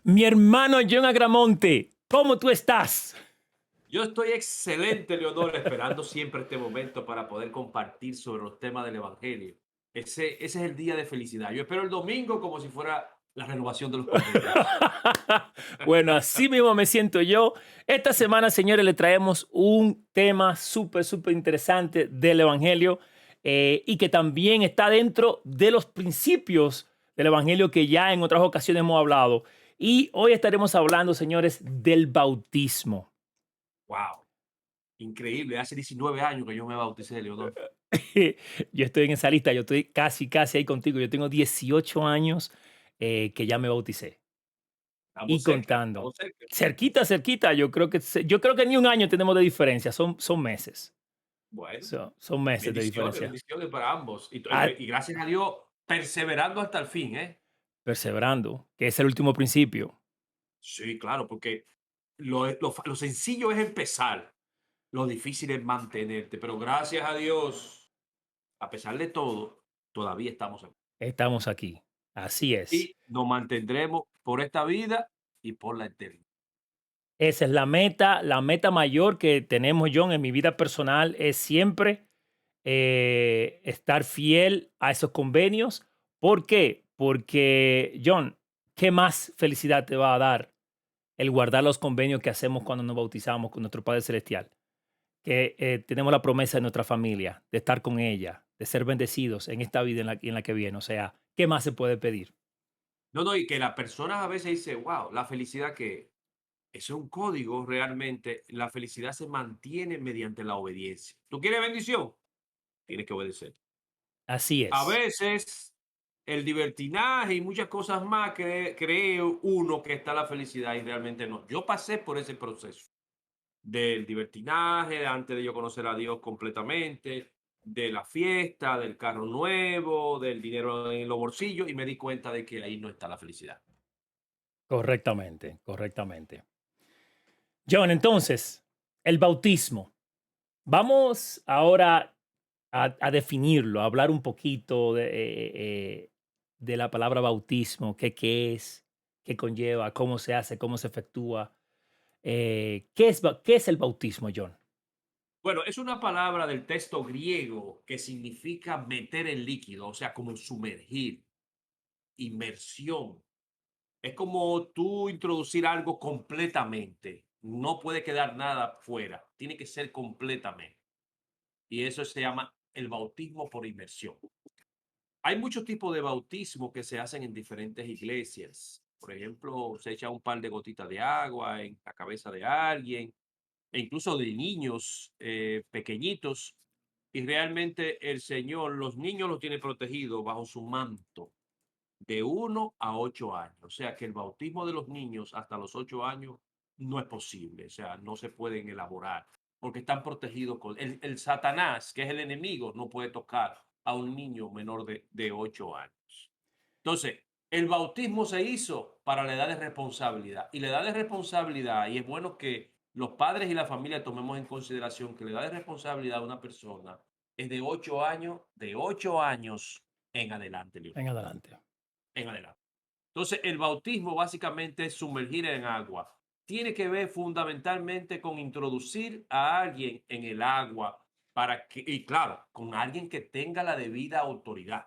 Mi hermano John Agramonte, ¿cómo tú estás? Yo estoy excelente, Leonor, esperando siempre este momento para poder compartir sobre los temas del Evangelio. Ese es el día de felicidad. Yo espero el domingo como si fuera la renovación de los convenios. Bueno, así mismo me siento yo. Esta semana, señores, le traemos un tema súper interesante del Evangelio y que también está dentro de los principios del Evangelio que ya en otras ocasiones hemos hablado. Y hoy estaremos hablando, señores, del bautismo. ¡Wow! Increíble. Hace 19 años que yo me bauticé, Leonor. Yo estoy en esa lista, yo estoy casi ahí contigo. Yo tengo 18 años que ya me bauticé. Y Estamos cerca, contando. estamos cerca. Cerquita, yo creo que ni un año tenemos de diferencia, son meses. Bueno, Son meses de bendiciones, diferencia. bendiciones para ambos. Ah, Y gracias a Dios, perseverando hasta el fin, ¿eh? perseverando, que es el último principio. Sí, claro, porque lo sencillo es empezar, lo difícil es mantenerte, pero gracias a Dios. A pesar de todo, todavía estamos aquí. Estamos aquí. Así es. Y nos mantendremos por esta vida y por la eternidad. Esa es la meta mayor que tenemos, John, en mi vida personal es siempre estar fiel a esos convenios. ¿Por qué? Porque, John, ¿qué más felicidad te va a dar el guardar los convenios que hacemos cuando nos bautizamos con nuestro Padre Celestial? Que tenemos la promesa de nuestra familia, de estar con ella, de ser bendecidos en esta vida y en la que viene. O sea, ¿qué más se puede pedir? No, no, y que las personas a veces dicen, wow, la felicidad que eso es un código realmente. La felicidad se mantiene mediante la obediencia. ¿Tú quieres bendición? Tienes que obedecer. Así A es. veces el libertinaje y muchas cosas más cree uno que está la felicidad y realmente no. Yo pasé por ese proceso del libertinaje, antes de yo conocer a Dios completamente, de la fiesta, del carro nuevo, del dinero en los bolsillos, y me di cuenta de que ahí no está la felicidad. Correctamente. John, entonces, el bautismo. Vamos ahora a definirlo, a hablar un poquito de la palabra bautismo, qué es, qué conlleva, cómo se hace, cómo se efectúa. ¿Qué es el bautismo, John? Bueno, es una palabra del texto griego que significa meter en líquido, o sea, como sumergir, inmersión. Es como tú introducir algo completamente. No puede quedar nada fuera, tiene que ser completamente. Y eso se llama el bautismo por inmersión. Hay muchos tipos de bautismo que se hacen en diferentes iglesias. Por ejemplo, se echa un par de gotitas de agua en la cabeza de alguien, e incluso de niños pequeñitos. Y realmente el Señor, los niños los tiene protegidos bajo su manto de 1 a 8 años. O sea que el bautismo de los niños hasta los 8 años no es posible. O sea, no se pueden elaborar porque están protegidos con el Satanás, que es el enemigo, no puede tocar a un niño menor de 8 años. Entonces, el bautismo se hizo para la edad de responsabilidad. Y la edad de responsabilidad, y es bueno que los padres y la familia tomemos en consideración que la edad de responsabilidad de una persona es de 8 años en adelante, Leonor, En adelante. en adelante. Entonces, el bautismo básicamente es sumergir en agua. Tiene que ver fundamentalmente con introducir a alguien en el agua para que, y claro, con alguien que tenga la debida autoridad.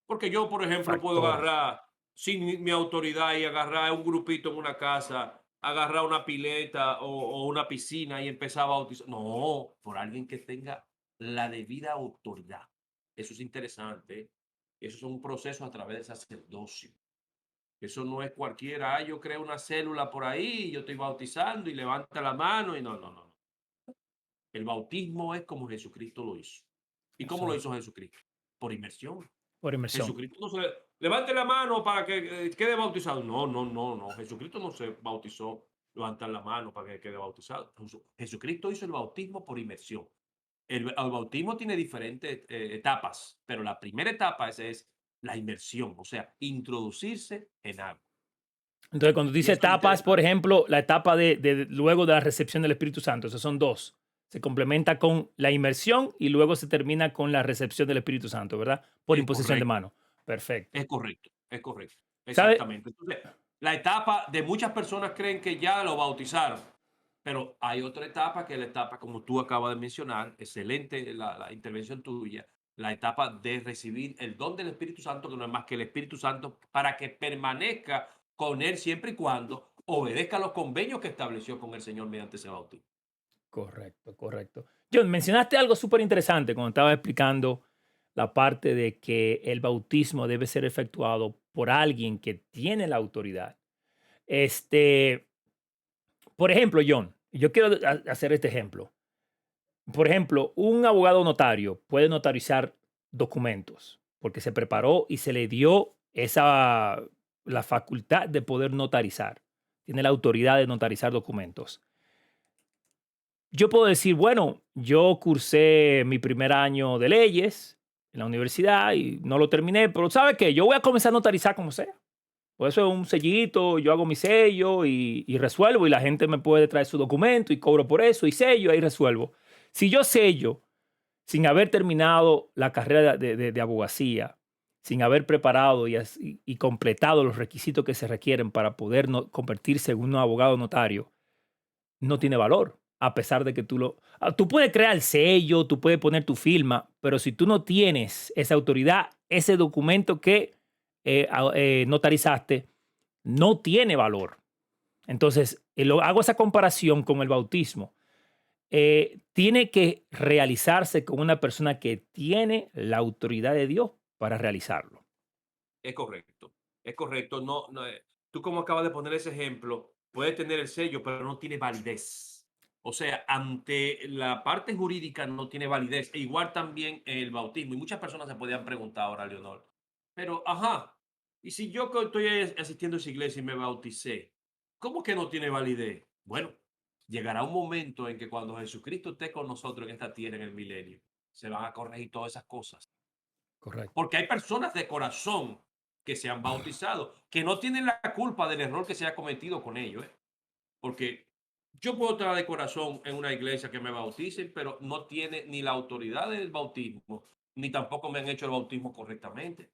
Porque yo, por ejemplo, puedo Factores. agarrar sin mi autoridad y agarrar un grupito en una casa, agarrar una pileta o una piscina y empezar a bautizar. No, por alguien que tenga la debida autoridad. Eso es interesante. ¿Eh? Eso es un proceso a través del sacerdocio. Eso no es cualquiera, yo creo una célula por ahí, yo estoy bautizando y levanta la mano y no. El bautismo es como Jesucristo lo hizo. ¿Y cómo lo Exacto. hizo Jesucristo? Por inmersión. Por inmersión. Jesucristo no se levante la mano para que quede bautizado. No. Jesucristo no se bautizó levantar la mano para que quede bautizado. Jesucristo hizo el bautismo por inmersión. El bautismo tiene diferentes etapas, pero la primera etapa es la inmersión, o sea, introducirse en agua. Entonces, cuando Y dice eso es etapas, por interesante. ejemplo, la etapa luego de la recepción del Espíritu Santo, esos son dos. Se complementa con la inmersión y luego se termina con la recepción del Espíritu Santo, ¿verdad? Por Es imposición de correcto, mano. Perfecto. es correcto, es correcto. ¿Sabe? Exactamente. Entonces, La etapa de muchas personas creen que ya lo bautizaron, pero hay otra etapa que es la etapa, como tú acabas de mencionar, excelente la intervención tuya, la etapa de recibir el don del Espíritu Santo, que no es más que el Espíritu Santo, para que permanezca con él siempre y cuando obedezca los convenios que estableció con el Señor mediante ese bautismo. Correcto, correcto. John, mencionaste algo súper interesante cuando estaba explicando la parte de que el bautismo debe ser efectuado por alguien que tiene la autoridad. Este, por ejemplo, John, yo quiero hacer este ejemplo. Por ejemplo, un abogado notario puede notarizar documentos porque se preparó y se le dio esa la facultad de poder notarizar. Tiene la autoridad de notarizar documentos. Yo puedo decir, bueno, yo cursé mi primer año de leyes en la universidad y no lo terminé, pero ¿sabe qué? Yo voy a comenzar a notarizar como sea. Por eso es un sellito, yo hago mi sello y resuelvo y la gente me puede traer su documento y cobro por eso y sello, ahí resuelvo. Si yo sello sin haber terminado la carrera de abogacía, sin haber preparado y completado los requisitos que se requieren para poder convertirse en un abogado notario, no tiene valor, a pesar de que tú puedes crear el sello, tú puedes poner tu firma, pero si tú no tienes esa autoridad, ese documento que notarizaste no tiene valor. Entonces, hago esa comparación con el bautismo. Tiene que realizarse con una persona que tiene la autoridad de Dios para realizarlo. Es correcto, es correcto. No, no, tú como acabas de poner ese ejemplo, puede tener el sello, pero no tiene validez. O sea, ante la parte jurídica no tiene validez. E igual también el bautismo. Y muchas personas se podían preguntar ahora, Leonor, pero, ajá, y si yo que estoy asistiendo a esa iglesia y me bauticé, ¿cómo que no tiene validez? Bueno, llegará un momento en que cuando Jesucristo esté con nosotros en esta tierra en el milenio, se van a corregir todas esas cosas. Correcto. Porque hay personas de corazón que se han bautizado, que no tienen la culpa del error que se ha cometido con ellos, ¿eh? Porque yo puedo estar de corazón en una iglesia que me bauticen, pero no tiene ni la autoridad del bautismo, ni tampoco me han hecho el bautismo correctamente.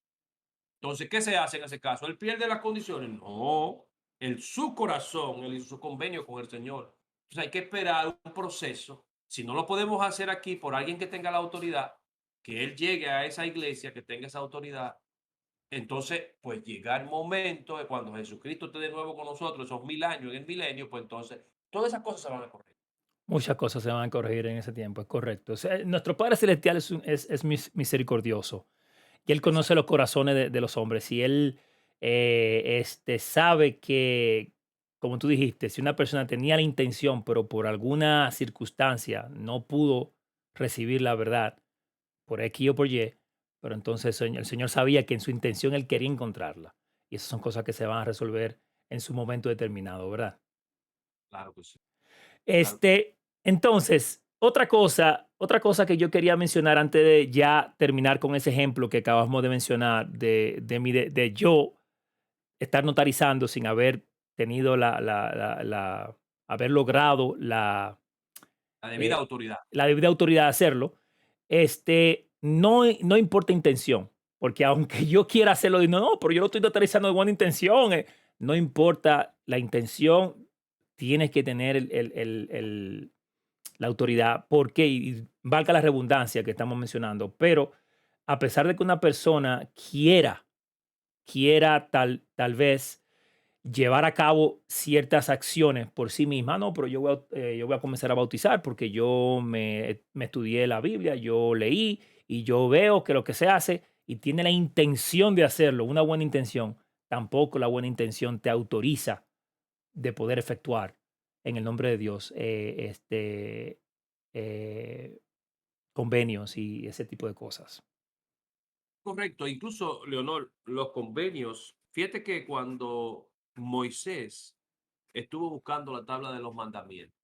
Entonces, ¿qué se hace en ese caso? ¿Él pierde las condiciones? No. En su corazón, él hizo su convenio con el Señor. Entonces, hay que esperar un proceso. Si no lo podemos hacer aquí por alguien que tenga la autoridad, que él llegue a esa iglesia, que tenga esa autoridad. Entonces, pues llega el momento de cuando Jesucristo esté de nuevo con nosotros, esos 1000 años en el milenio, pues entonces todas esas cosas se van a corregir. Muchas cosas se van a corregir en ese tiempo, es correcto. O sea, nuestro Padre Celestial es misericordioso y Él conoce Exacto. los corazones de los hombres y Él sabe que, como tú dijiste, si una persona tenía la intención, pero por alguna circunstancia no pudo recibir la verdad, por X o por Y, pero entonces el Señor sabía que en su intención Él quería encontrarla. Y esas son cosas que se van a resolver en su momento determinado, ¿verdad? Claro que sí. Claro. Entonces, otra cosa que yo quería mencionar antes de ya terminar con ese ejemplo que acabamos de mencionar de yo estar notarizando sin haber tenido haber logrado La debida eh, autoridad. la debida autoridad de hacerlo, no importa intención, porque aunque yo quiera hacerlo, digo, no, pero yo lo estoy notarizando de buena intención, no importa la intención, tienes que tener la autoridad, porque, y valga la redundancia que estamos mencionando, pero a pesar de que una persona quiera tal vez llevar a cabo ciertas acciones por sí misma, no, pero yo voy a comenzar a bautizar porque yo me estudié la Biblia, yo leí y yo veo que lo que se hace y tiene la intención de hacerlo, una buena intención, tampoco la buena intención te autoriza de poder efectuar en el nombre de Dios eh, convenios y ese tipo de cosas. Correcto. Incluso, Leonor, los convenios, fíjate que cuando Moisés estuvo buscando la tabla de los mandamientos,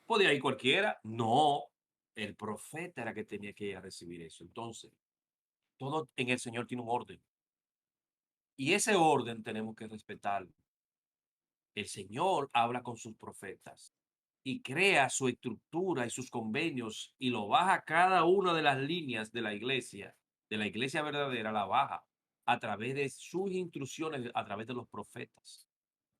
¿podía ir cualquiera? No, el profeta era que tenía que ir a recibir eso. Entonces, todo en el Señor tiene un orden. Y ese orden tenemos que respetarlo. El Señor habla con sus profetas y crea su estructura y sus convenios y lo baja cada una de las líneas de la iglesia verdadera, la baja a través de sus instrucciones, a través de los profetas.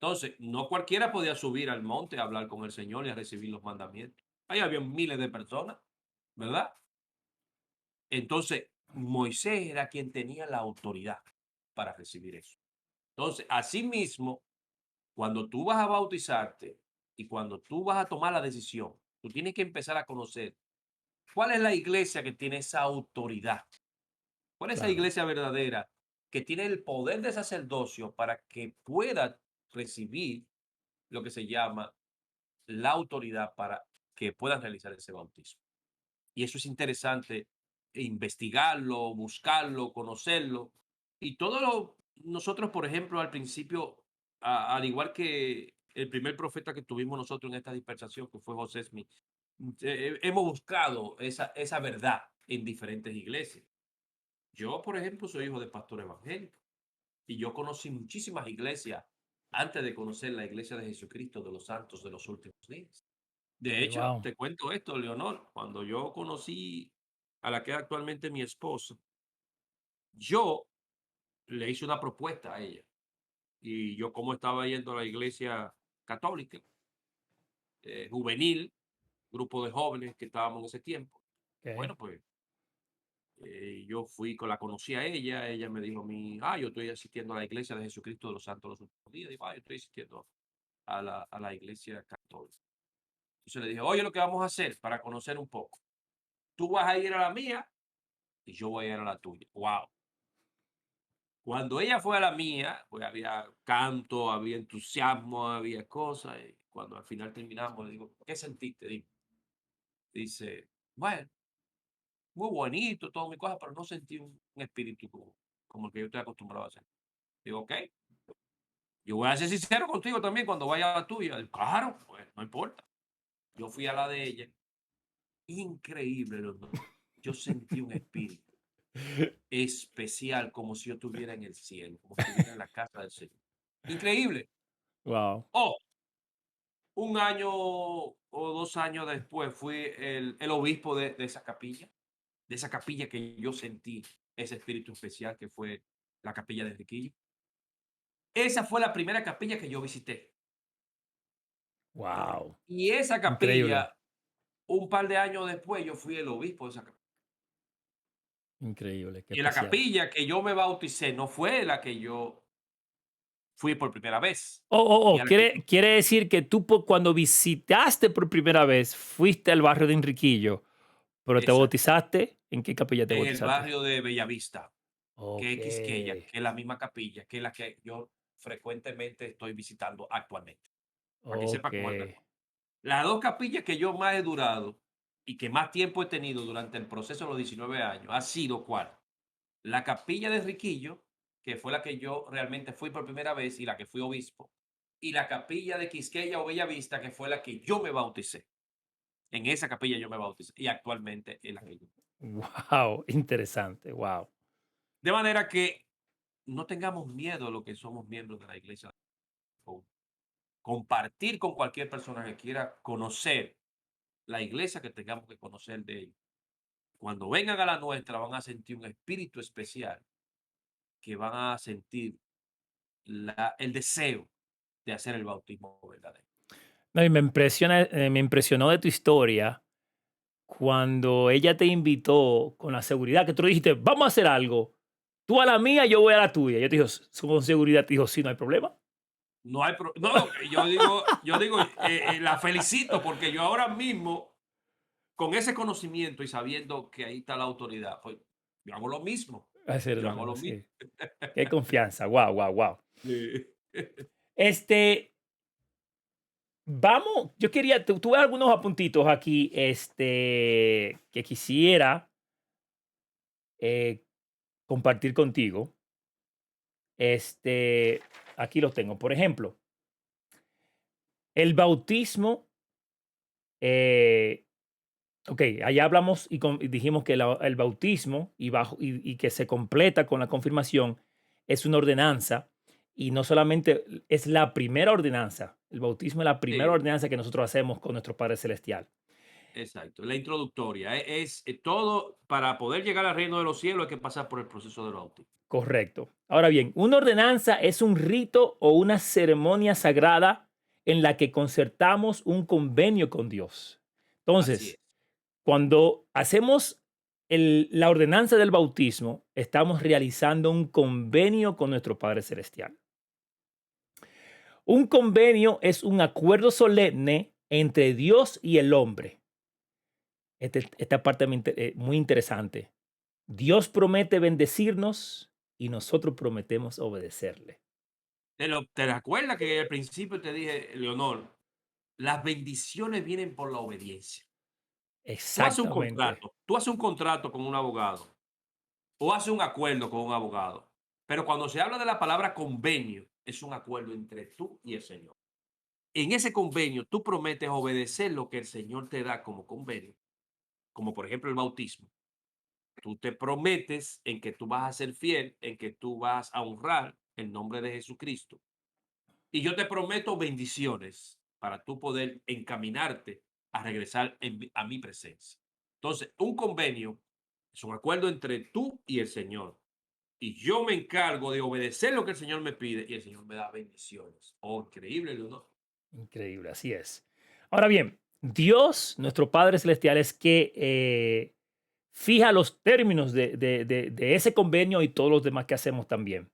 Entonces, no cualquiera podía subir al monte a hablar con el Señor y a recibir los mandamientos. Ahí había miles de personas, ¿verdad? Entonces, Moisés era quien tenía la autoridad para recibir eso. Entonces, asimismo, cuando tú vas a bautizarte y cuando tú vas a tomar la decisión, tú tienes que empezar a conocer cuál es la iglesia que tiene esa autoridad, cuál es esa Claro, iglesia verdadera que tiene el poder de sacerdocio para que pueda recibir lo que se llama la autoridad para que puedan realizar ese bautismo. Y eso es interesante investigarlo, buscarlo, conocerlo. Y todo lo, nosotros, por ejemplo, al principio, al igual que el primer profeta que tuvimos nosotros en esta dispersación, que fue José Smith, hemos buscado esa verdad en diferentes iglesias. Yo, por ejemplo, soy hijo de pastor evangélico y yo conocí muchísimas iglesias antes de conocer la iglesia de Jesucristo de los santos de los últimos días. De hecho, wow, te cuento esto, Leonor, cuando yo conocí a la que es actualmente mi esposa, yo le hice una propuesta a ella. Y yo como estaba yendo a la iglesia católica, juvenil, grupo de jóvenes que estábamos en ese tiempo, ok, bueno, pues yo fui, la conocí a ella me dijo a mí, yo estoy asistiendo a la iglesia de Jesucristo de los Santos de los Últimos Días. Digo, yo estoy asistiendo a la iglesia católica. Entonces le dije, oye, lo que vamos a hacer para conocer un poco. Tú vas a ir a la mía y yo voy a ir a la tuya. Wow. Cuando ella fue a la mía, pues había canto, había entusiasmo, había cosas. Y cuando al final terminamos, le digo, ¿qué sentiste? Dice, bueno, muy bonito, todo mi cosa, pero no sentí un espíritu como el que yo estoy acostumbrado a hacer. Digo, ok, yo voy a ser sincero contigo también cuando vaya a la tuya. Digo, claro, pues no importa. Yo fui a la de ella. Increíble, Leonor. Yo sentí un espíritu especial, como si yo estuviera en el cielo, como si estuviera en la casa del Señor. Increíble. wow, Oh, un año o 2 años después fui el obispo de esa capilla que yo sentí ese espíritu especial que fue la capilla de Enriquillo. Esa fue la primera capilla que yo visité. wow, Y esa increíble, capilla, un par de años después, yo fui el obispo de esa capilla. increíble, qué Y la especial. capilla que yo me bauticé no fue la que yo fui por primera vez. Y a la que yo Quiere decir que tú cuando visitaste por primera vez fuiste al barrio de Enriquillo, pero te exacto, bautizaste, ¿en qué capilla te en el bautizaste? barrio de Bellavista, que Ok, es Quisqueya, que es la misma capilla, que es la que yo frecuentemente estoy visitando actualmente, para que ok, sepa cómo es la cosa. Las 2 capillas que yo más he durado y que más tiempo he tenido durante el proceso de los 19 años, ha sido, ¿cuál? La capilla de Riquillo, que fue la que yo realmente fui por primera vez y la que fui obispo, y la capilla de Quisqueya o Bellavista, que fue la que yo me bauticé. En esa capilla yo me bauticé y actualmente es la que yo. wow, interesante, wow. De manera que no tengamos miedo a lo que somos miembros de la iglesia. O compartir con cualquier persona que quiera conocer la iglesia que tengamos que conocer de ellos. Cuando vengan a la nuestra van a sentir un espíritu especial que van a sentir el deseo de hacer el bautismo verdadero. No, y me impresionó de tu historia cuando ella te invitó con la seguridad que tú le dijiste, vamos a hacer algo. Tú a la mía, yo voy a la tuya. Yo te digo, con seguridad, te dijo, sí, no hay problema. No hay no, yo digo, la felicito porque yo ahora mismo, con ese conocimiento y sabiendo que ahí está la autoridad, pues yo hago lo mismo. Hacer Yo lo hago mismo, lo mismo. sí. Qué confianza, wow, wow, wow. Sí. Este, vamos, yo quería, tuve algunos apuntitos aquí, que quisiera eh, compartir contigo. Este, aquí los tengo. Por ejemplo, el bautismo, eh, ok, allá hablamos y dijimos que el bautismo y que se completa con la confirmación es una ordenanza y no solamente es la primera ordenanza, el bautismo es la primera Sí, ordenanza que nosotros hacemos con nuestro Padre Celestial. exacto. La introductoria, todo para poder llegar al reino de los cielos hay que pasar por el proceso del bautismo. correcto. Ahora bien, una ordenanza es un rito o una ceremonia sagrada en la que concertamos un convenio con Dios. Así Entonces, es. cuando hacemos la ordenanza del bautismo, estamos realizando un convenio con nuestro Padre Celestial. Un convenio es un acuerdo solemne entre Dios y el hombre. Esta parte muy interesante. Dios promete bendecirnos y nosotros prometemos obedecerle. ¿Te acuerdas que al principio te dije, Leonor, las bendiciones vienen por la obediencia? Exactamente. Tú haces un contrato con un abogado o haces un acuerdo con un abogado, pero cuando se habla de la palabra convenio, es un acuerdo entre tú y el Señor. En ese convenio, tú prometes obedecer lo que el Señor te da como convenio, como por ejemplo el bautismo. Tú te prometes en que tú vas a ser fiel, en que tú vas a honrar el nombre de Jesucristo. Y yo te prometo bendiciones para tú poder encaminarte a regresar a mi presencia. Entonces, un convenio es un acuerdo entre tú y el Señor. Y yo me encargo de obedecer lo que el Señor me pide y el Señor me da bendiciones. Oh, increíble, ¿no? Increíble, así es. Ahora bien, Dios, nuestro Padre Celestial, es que fija los términos de ese convenio y todos los demás que hacemos también.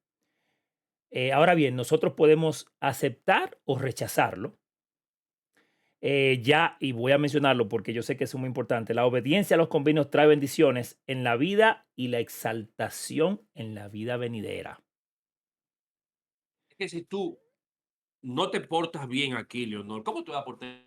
Ahora bien, nosotros podemos aceptar o rechazarlo. Ya, y voy a mencionarlo porque yo sé que es muy importante, la obediencia a los convenios trae bendiciones en la vida y la exaltación en la vida venidera. Es que si tú no te portas bien aquí, Leonor, ¿cómo te vas a portar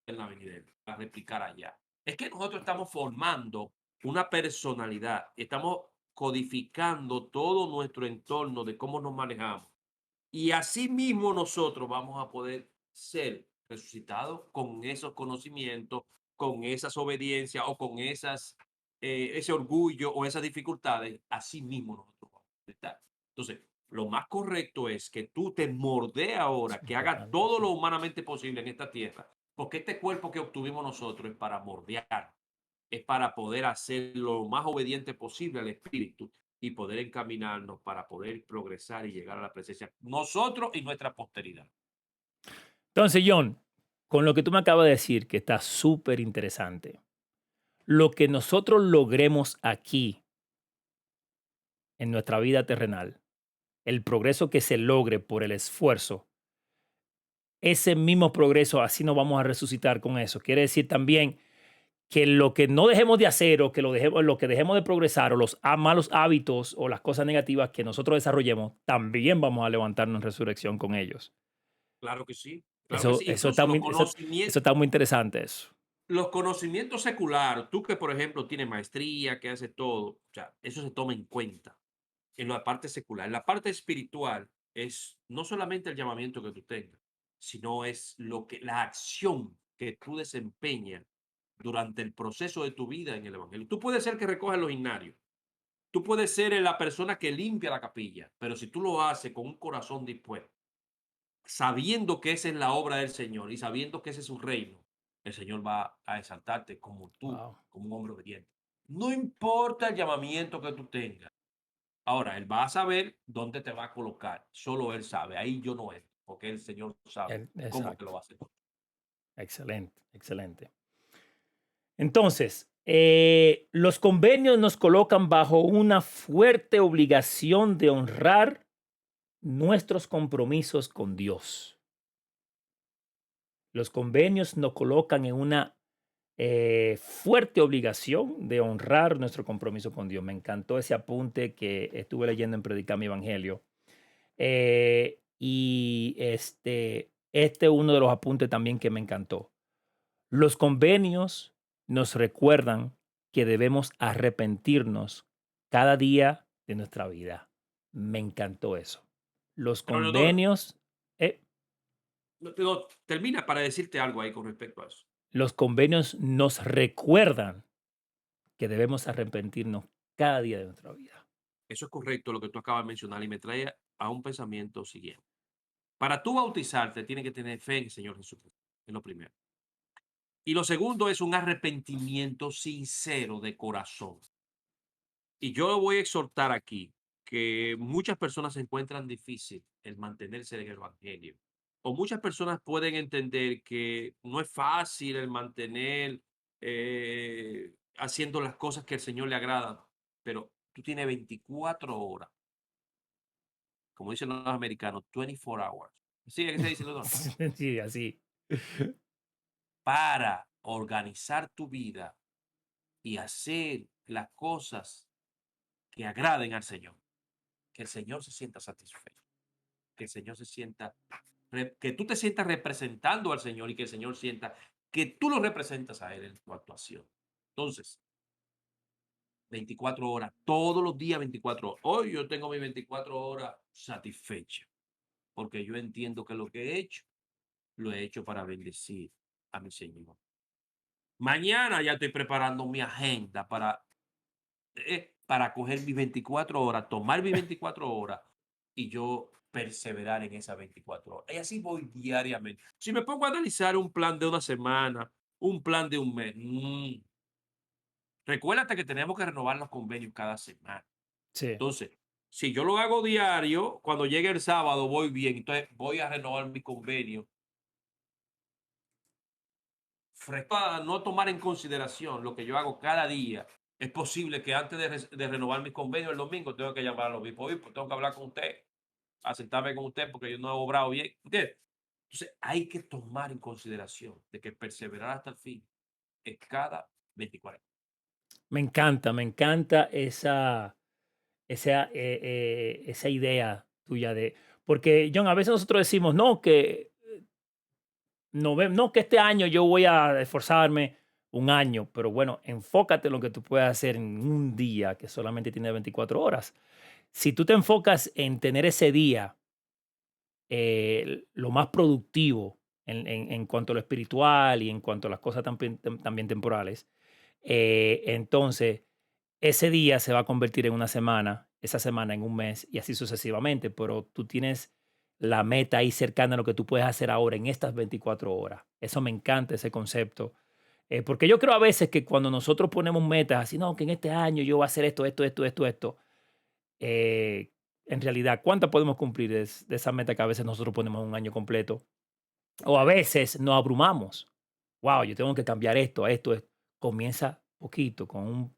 en la venidera? A replicar allá. Es que nosotros estamos formando una personalidad, estamos codificando todo nuestro entorno de cómo nos manejamos. Y así mismo nosotros vamos a poder ser resucitados con esos conocimientos, con esas obediencias o con ese orgullo o esas dificultades. Así mismo nosotros vamos a estar. Entonces, lo más correcto es que tú te moldees Es ahora, que haga importante, todo sí. lo humanamente posible en esta tierra, porque este cuerpo que obtuvimos nosotros es para moldear, es para poder hacer lo más obediente posible al Espíritu y poder encaminarnos para poder progresar y llegar a la presencia, nosotros y nuestra posteridad. Entonces, John, con lo que tú me acabas de decir, que está súper interesante, lo que nosotros logremos aquí en nuestra vida terrenal, el progreso que se logre por el esfuerzo, ese mismo progreso, así nos vamos a resucitar con eso. Quiere decir también que lo que no dejemos de hacer o que lo que dejemos de progresar o los malos hábitos o las cosas negativas que nosotros desarrollemos, también vamos a levantarnos en resurrección con ellos. Claro que sí, claro que Eso, sí. eso, Incluso está muy, eso está muy interesante eso. los conocimientos seculares, tú que por ejemplo tienes maestría, que haces todo, o sea, eso se toma en cuenta en la parte secular. En la parte espiritual es no solamente el llamamiento que tú tengas, sino es la acción que tú desempeñas durante el proceso de tu vida en el evangelio. Tú puedes ser que recojas los ignarios, tú puedes ser la persona que limpia la capilla, pero si tú lo haces con un corazón dispuesto, sabiendo que esa es la obra del Señor y sabiendo que ese es su reino, el Señor va a exaltarte como tú, Wow. como un hombre obediente. No importa el llamamiento que tú tengas. Ahora, Él va a saber dónde te va a colocar. Solo Él sabe. Ahí yo no entro, porque el Señor sabe cómo te lo Exacto. va a hacer. Excelente, excelente. Entonces, los convenios nos colocan bajo una fuerte obligación de honrar nuestros compromisos con Dios. Los convenios nos colocan en una fuerte obligación de honrar nuestro compromiso con Dios. Me encantó ese apunte que estuve leyendo en Predicar mi Evangelio. Y este es uno de los apuntes también que me encantó. Los convenios nos recuerdan que debemos arrepentirnos cada día de nuestra vida. Me encantó eso. Los Pero, Leonor, convenios, eh, termina para decirte algo ahí con respecto a eso. los convenios nos recuerdan que debemos arrepentirnos cada día de nuestra vida. Eso es correcto lo que tú acabas de mencionar y me trae a un pensamiento siguiente. Para tú bautizarte, tienes que tener fe en el Señor Jesucristo. Es lo primero. Y lo segundo es un arrepentimiento sincero de corazón. Y yo lo voy a exhortar aquí, que muchas personas se encuentran difícil el mantenerse en el evangelio. O muchas personas pueden entender que no es fácil el mantener haciendo las cosas que el Señor le agrada, pero tú tienes 24 horas, como dicen los americanos, 24 hours. ¿Sí? ¿Qué se dice, doctor? Sí, así. Para organizar tu vida y hacer las cosas que agraden al Señor, que el Señor se sienta satisfecho, que el Señor se sienta, que tú te sientas representando al Señor y que el Señor sienta que tú lo representas a Él en tu actuación. Entonces, 24 horas, todos los días 24 horas. Hoy yo tengo mis 24 horas satisfechas, porque yo entiendo que lo que he hecho, lo he hecho para bendecir a mi Señor. Mañana ya estoy preparando mi agenda para coger mis 24 horas, tomar mis 24 horas y yo perseverar en esas 24 horas. Y así voy diariamente. Si me pongo a analizar un plan de una semana, un plan de un mes, recuérdate que tenemos que renovar los convenios cada semana. Sí. Entonces, si yo lo hago diario, cuando llegue el sábado voy bien, entonces voy a renovar mi convenio. A no tomar en consideración lo que yo hago cada día, es posible que antes de renovar mi convenio el domingo tengo que llamar al obispo. Obispo, tengo que hablar con usted, a sentarme con usted porque yo no he obrado bien. ¿Entiendes? Entonces hay que tomar en consideración de que perseverar hasta el fin es cada 24. Me encanta esa idea tuya de, porque John, a veces nosotros decimos, no, que no, que este año yo voy a esforzarme un año, pero bueno, enfócate en lo que tú puedes hacer en un día que solamente tiene 24 horas. Si tú te enfocas en tener ese día lo más productivo en cuanto a lo espiritual y en cuanto a las cosas también temporales, entonces ese día se va a convertir en una semana, esa semana en un mes y así sucesivamente, pero tú tienes la meta ahí cercana a lo que tú puedes hacer ahora en estas 24 horas. Eso me encanta, ese concepto. Porque yo creo a veces que cuando nosotros ponemos metas, así, no, que en este año yo voy a hacer esto, eh, en realidad, ¿cuántas podemos cumplir de esa meta que a veces nosotros ponemos un año completo? O a veces nos abrumamos. Wow, yo tengo que cambiar esto, esto. Comienza poquito, con un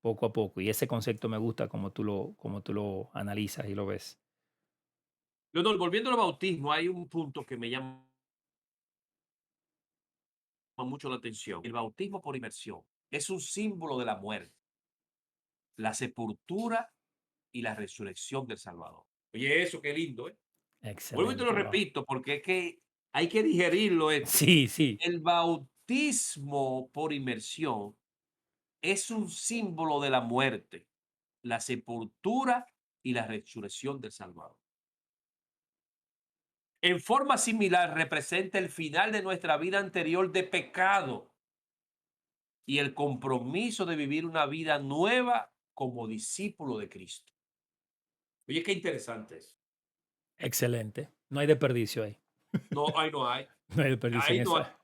poco a poco. Y ese concepto me gusta como tú lo analizas y lo ves. Leonor, volviendo al bautismo, hay un punto que me llama mucho la atención. El bautismo por inmersión es un símbolo de la muerte, la sepultura y la resurrección del Salvador. Oye, eso qué lindo, ¿eh? Vuelvo y te lo Excelente, wow. repito, porque es que hay que digerirlo esto. Sí, sí, El bautismo por inmersión es un símbolo de la muerte, la sepultura y la resurrección del Salvador. En forma similar, representa el final de nuestra vida anterior de pecado y el compromiso de vivir una vida nueva como discípulo de Cristo. Oye, qué interesante eso. excelente. No hay desperdicio ahí. No, ahí no hay. No hay desperdicio en Ahí no hay. esa.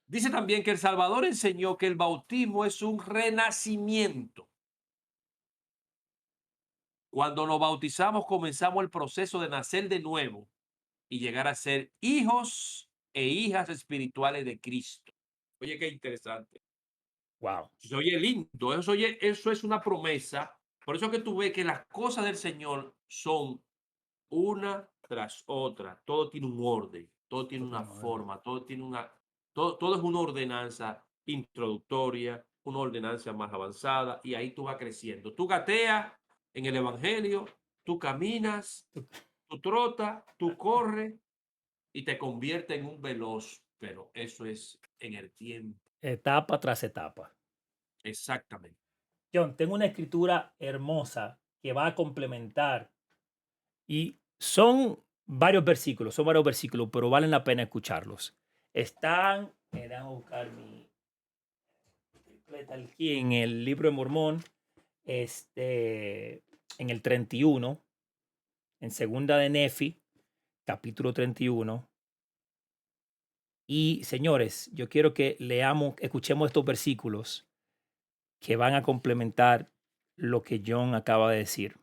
Dice también que el Salvador enseñó que el bautismo es un renacimiento. Cuando nos bautizamos comenzamos el proceso de nacer de nuevo y llegar a ser hijos e hijas espirituales de Cristo. Oye, qué interesante. Wow. Se oye lindo, eso es una promesa. Por eso que tú ves que las cosas del Señor son una tras otra. Todo tiene un orden, todo tiene Todo una tiene un orden. forma, todo es una ordenanza introductoria, una ordenanza más avanzada, y ahí tú vas creciendo. Tú gateas en el Evangelio, tú caminas, tú trotas, tú corres y te conviertes en un veloz, pero eso es en el tiempo. Etapa tras etapa. Exactamente. John, tengo una escritura hermosa que va a complementar y son varios versículos, pero valen la pena escucharlos. Están, déjame buscar mi tripleta aquí en el libro de Mormón, en el 31, en segunda de Nefi, capítulo 31, Y señores, yo quiero que leamos, escuchemos estos versículos que van a complementar lo que John acaba de decir.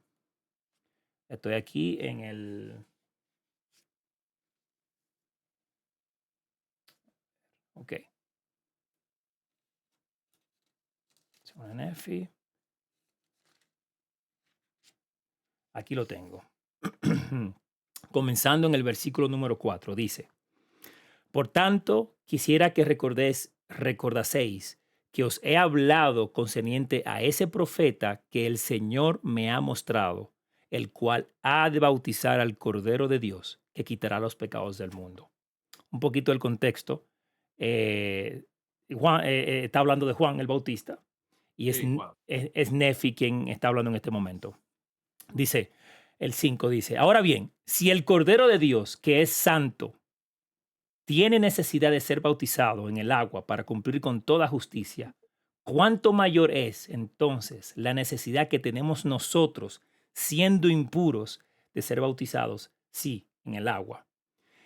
Estoy aquí en el... Ok. Nefi. Aquí lo tengo. Comenzando en el versículo número 4, dice, por tanto, quisiera que recordaseis que os he hablado concerniente a ese profeta que el Señor me ha mostrado, el cual ha de bautizar al Cordero de Dios, que quitará los pecados del mundo. Un poquito del contexto. eh, Juan, está hablando de Juan el Bautista y Sí, Juan. es Nefi quien está hablando en este momento. Dice, el 5 dice, ahora bien, si el Cordero de Dios, que es santo, tiene necesidad de ser bautizado en el agua para cumplir con toda justicia, ¿cuánto mayor es entonces la necesidad que tenemos nosotros, siendo impuros, de ser bautizados, sí, en el agua?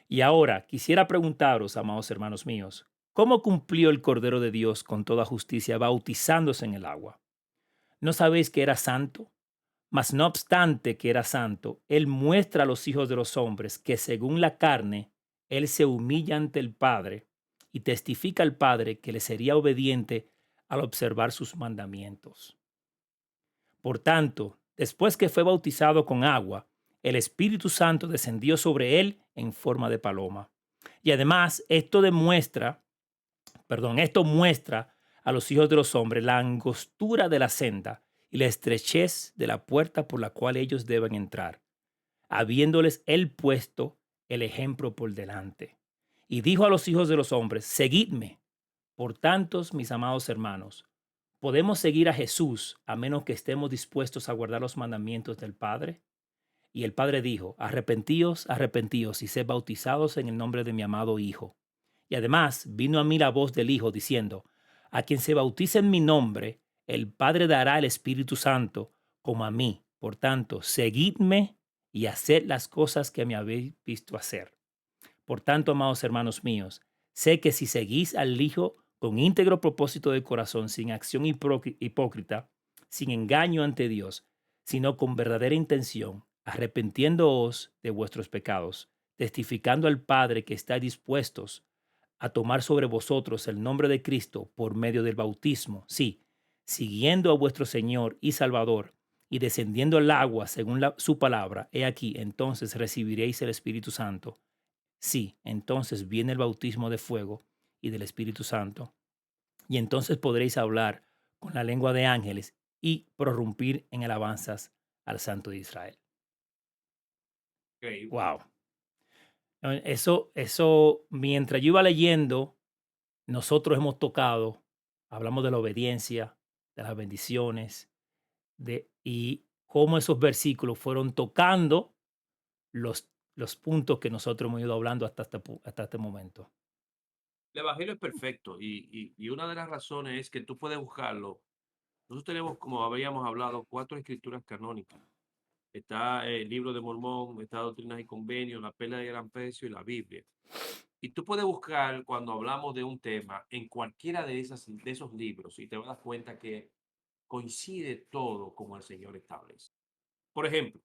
Y ahora quisiera preguntaros, amados hermanos míos, ¿cómo cumplió el Cordero de Dios con toda justicia bautizándose en el agua? ¿No sabéis que era santo? Mas no obstante que era santo, él muestra a los hijos de los hombres que según la carne, él se humilla ante el Padre y testifica al Padre que le sería obediente al observar sus mandamientos. Por tanto, después que fue bautizado con agua, el Espíritu Santo descendió sobre él en forma de paloma. Y además, esto muestra a los hijos de los hombres la angostura de la senda y la estrechez de la puerta por la cual ellos deben entrar, habiéndoles él puesto el ejemplo por delante. Y dijo a los hijos de los hombres, seguidme. Por tantos, mis amados hermanos, podemos seguir a Jesús a menos que estemos dispuestos a guardar los mandamientos del Padre. Y el Padre dijo, arrepentíos, arrepentíos y sed bautizados en el nombre de mi amado Hijo. Y además vino a mí la voz del Hijo diciendo, a quien se bautice en mi nombre, el Padre dará el Espíritu Santo como a mí. Por tanto, seguidme y haced las cosas que me habéis visto hacer. Por tanto, amados hermanos míos, sé que si seguís al Hijo con íntegro propósito de corazón, sin acción hipócrita, sin engaño ante Dios, sino con verdadera intención, arrepentiéndoos de vuestros pecados, testificando al Padre que estáis dispuestos a tomar sobre vosotros el nombre de Cristo por medio del bautismo, sí, siguiendo a vuestro Señor y Salvador, y descendiendo al agua según su palabra, he aquí, entonces recibiréis el Espíritu Santo. Sí, entonces viene el bautismo de fuego y del Espíritu Santo, y entonces podréis hablar con la lengua de ángeles y prorrumpir en alabanzas al Santo de Israel. Increíble. Wow. Eso, mientras yo iba leyendo, nosotros hemos tocado, hablamos de la obediencia, de las bendiciones, y cómo esos versículos fueron tocando los puntos que nosotros hemos ido hablando hasta este momento. El evangelio es perfecto y una de las razones es que tú puedes buscarlo. Nosotros tenemos, como habíamos hablado, 4 escrituras canónicas. Está el libro de Mormón, está Doctrinas y Convenios, la Perla de Gran Precio y la Biblia. Y tú puedes buscar cuando hablamos de un tema en cualquiera de esos libros y te vas a dar cuenta que coincide todo como el Señor establece. Por ejemplo,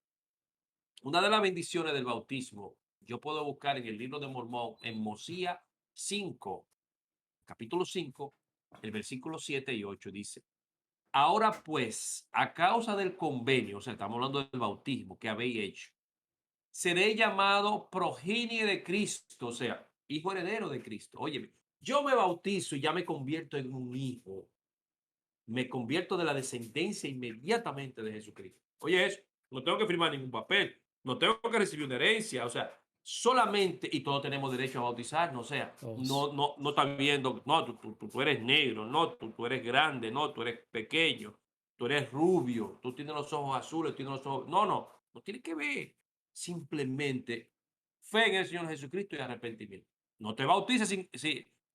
una de las bendiciones del bautismo, yo puedo buscar en el libro de Mormón, en Mosía 5, capítulo 5, el versículo 7 y 8 dice, ahora pues, a causa del convenio, o sea, estamos hablando del bautismo que habéis hecho, seré llamado progenie de Cristo, o sea, hijo heredero de Cristo. Óyeme, yo me bautizo y ya me convierto en un hijo. Me convierto de la descendencia inmediatamente de Jesucristo. Oye, eso, no tengo que firmar ningún papel, no tengo que recibir una herencia, o sea, solamente, y todos tenemos derecho a bautizarnos, o sea, Todos. no están viendo, no, tú eres negro, no, tú eres grande, no, tú eres pequeño, tú eres rubio, tú tienes los ojos azules, tienes los ojos, no tiene que ver, simplemente fe en el Señor Jesucristo y arrepentimiento. No te bautices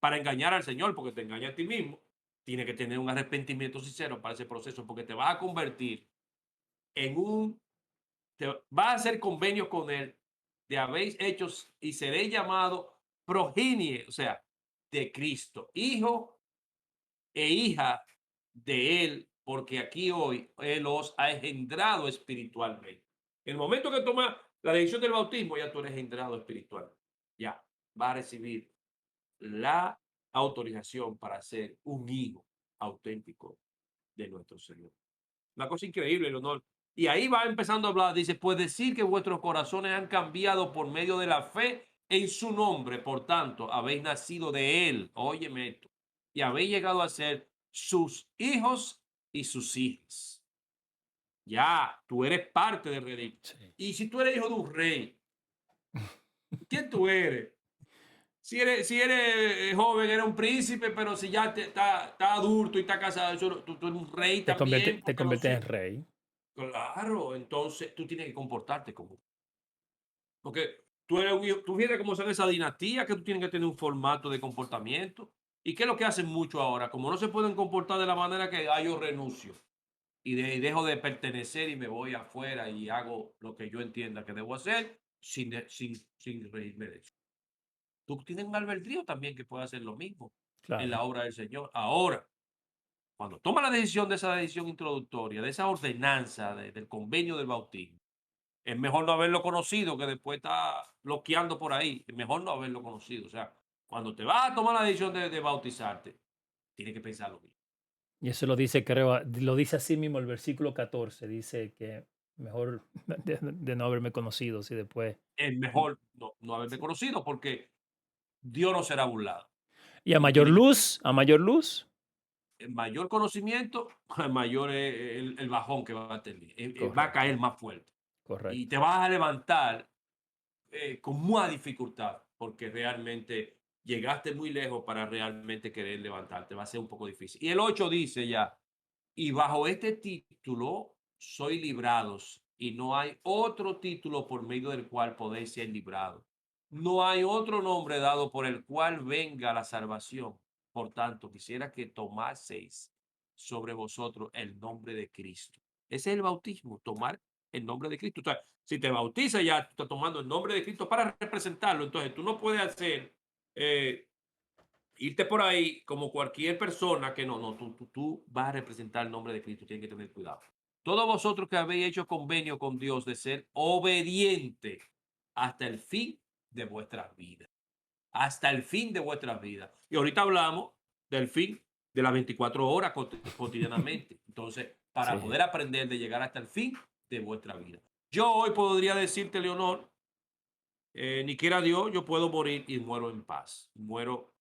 para engañar al Señor, porque te engaña a ti mismo, tiene que tener un arrepentimiento sincero para ese proceso, porque te vas a convertir en te vas a hacer convenio con él de habéis hechos y seréis llamado progenie, o sea, de Cristo, hijo e hija de Él, porque aquí hoy Él os ha engendrado espiritualmente. En el momento que toma la decisión del bautismo, ya tú eres engendrado espiritual. Ya, va a recibir la autorización para ser un hijo auténtico de nuestro Señor. Una cosa increíble, Leonor. Y ahí va empezando a hablar, dice, pues decir que vuestros corazones han cambiado por medio de la fe en su nombre, por tanto, habéis nacido de él, óyeme esto, y habéis llegado a ser sus hijos y sus hijas. Ya, tú eres parte del rey. Sí. Y si tú eres hijo de un rey, ¿quién tú eres? Si eres joven, eres un príncipe, pero si ya está adulto y está casado, tú eres un rey también, Te porque lo conviertes en sé. rey. Claro, entonces tú tienes que comportarte como, porque tú eres un hijo, tú vienes como son esa dinastía que tú tienes que tener un formato de comportamiento. ¿Y qué es lo que hacen mucho ahora? Como no se pueden comportar de la manera que yo renuncio y dejo de pertenecer y me voy afuera y hago lo que yo entienda que debo hacer sin reírme de eso. Tú tienes un albedrío también que puede hacer lo mismo en Claro. la obra del Señor. Ahora, cuando toma la decisión de esa decisión introductoria, de esa ordenanza del convenio del bautismo, es mejor no haberlo conocido que después está bloqueando por ahí. Es mejor no haberlo conocido. O sea, cuando te vas a tomar la decisión de bautizarte, tienes que pensarlo bien. Y eso lo dice, creo, lo dice así mismo el versículo 14. Dice que mejor de no haberme conocido, si después. Es mejor no haberme conocido porque Dios no será burlado. Y Tú tienes que tener a mayor luz, mayor conocimiento, mayor es el bajón que va a tener. Va a correcto, caer más fuerte. Y correcto. te vas a levantar con más dificultad, porque realmente llegaste muy lejos para realmente querer levantarte. Va a ser un poco difícil. Y el 8 dice ya, y bajo este título soy librados, y no hay otro título por medio del cual podéis ser librados. No hay otro nombre dado por el cual venga la salvación. Por tanto, quisiera que tomaseis sobre vosotros el nombre de Cristo. Ese es el bautismo, tomar el nombre de Cristo. O sea, si te bautizas ya, tú estás tomando el nombre de Cristo para representarlo. Entonces, tú no puedes hacer, eh, irte por ahí como cualquier persona que no, tú vas a representar el nombre de Cristo, tienes que tener cuidado. Todos vosotros que habéis hecho convenio con Dios de ser obediente hasta el fin de vuestras vidas, hasta el fin de vuestras vidas. Y ahorita hablamos del fin de las 24 horas cotidianamente. Entonces, para Sí. poder aprender de llegar hasta el fin de vuestra vida. Yo hoy podría decirte, Leonor, ni quiera Dios, yo puedo morir y muero en paz. Muero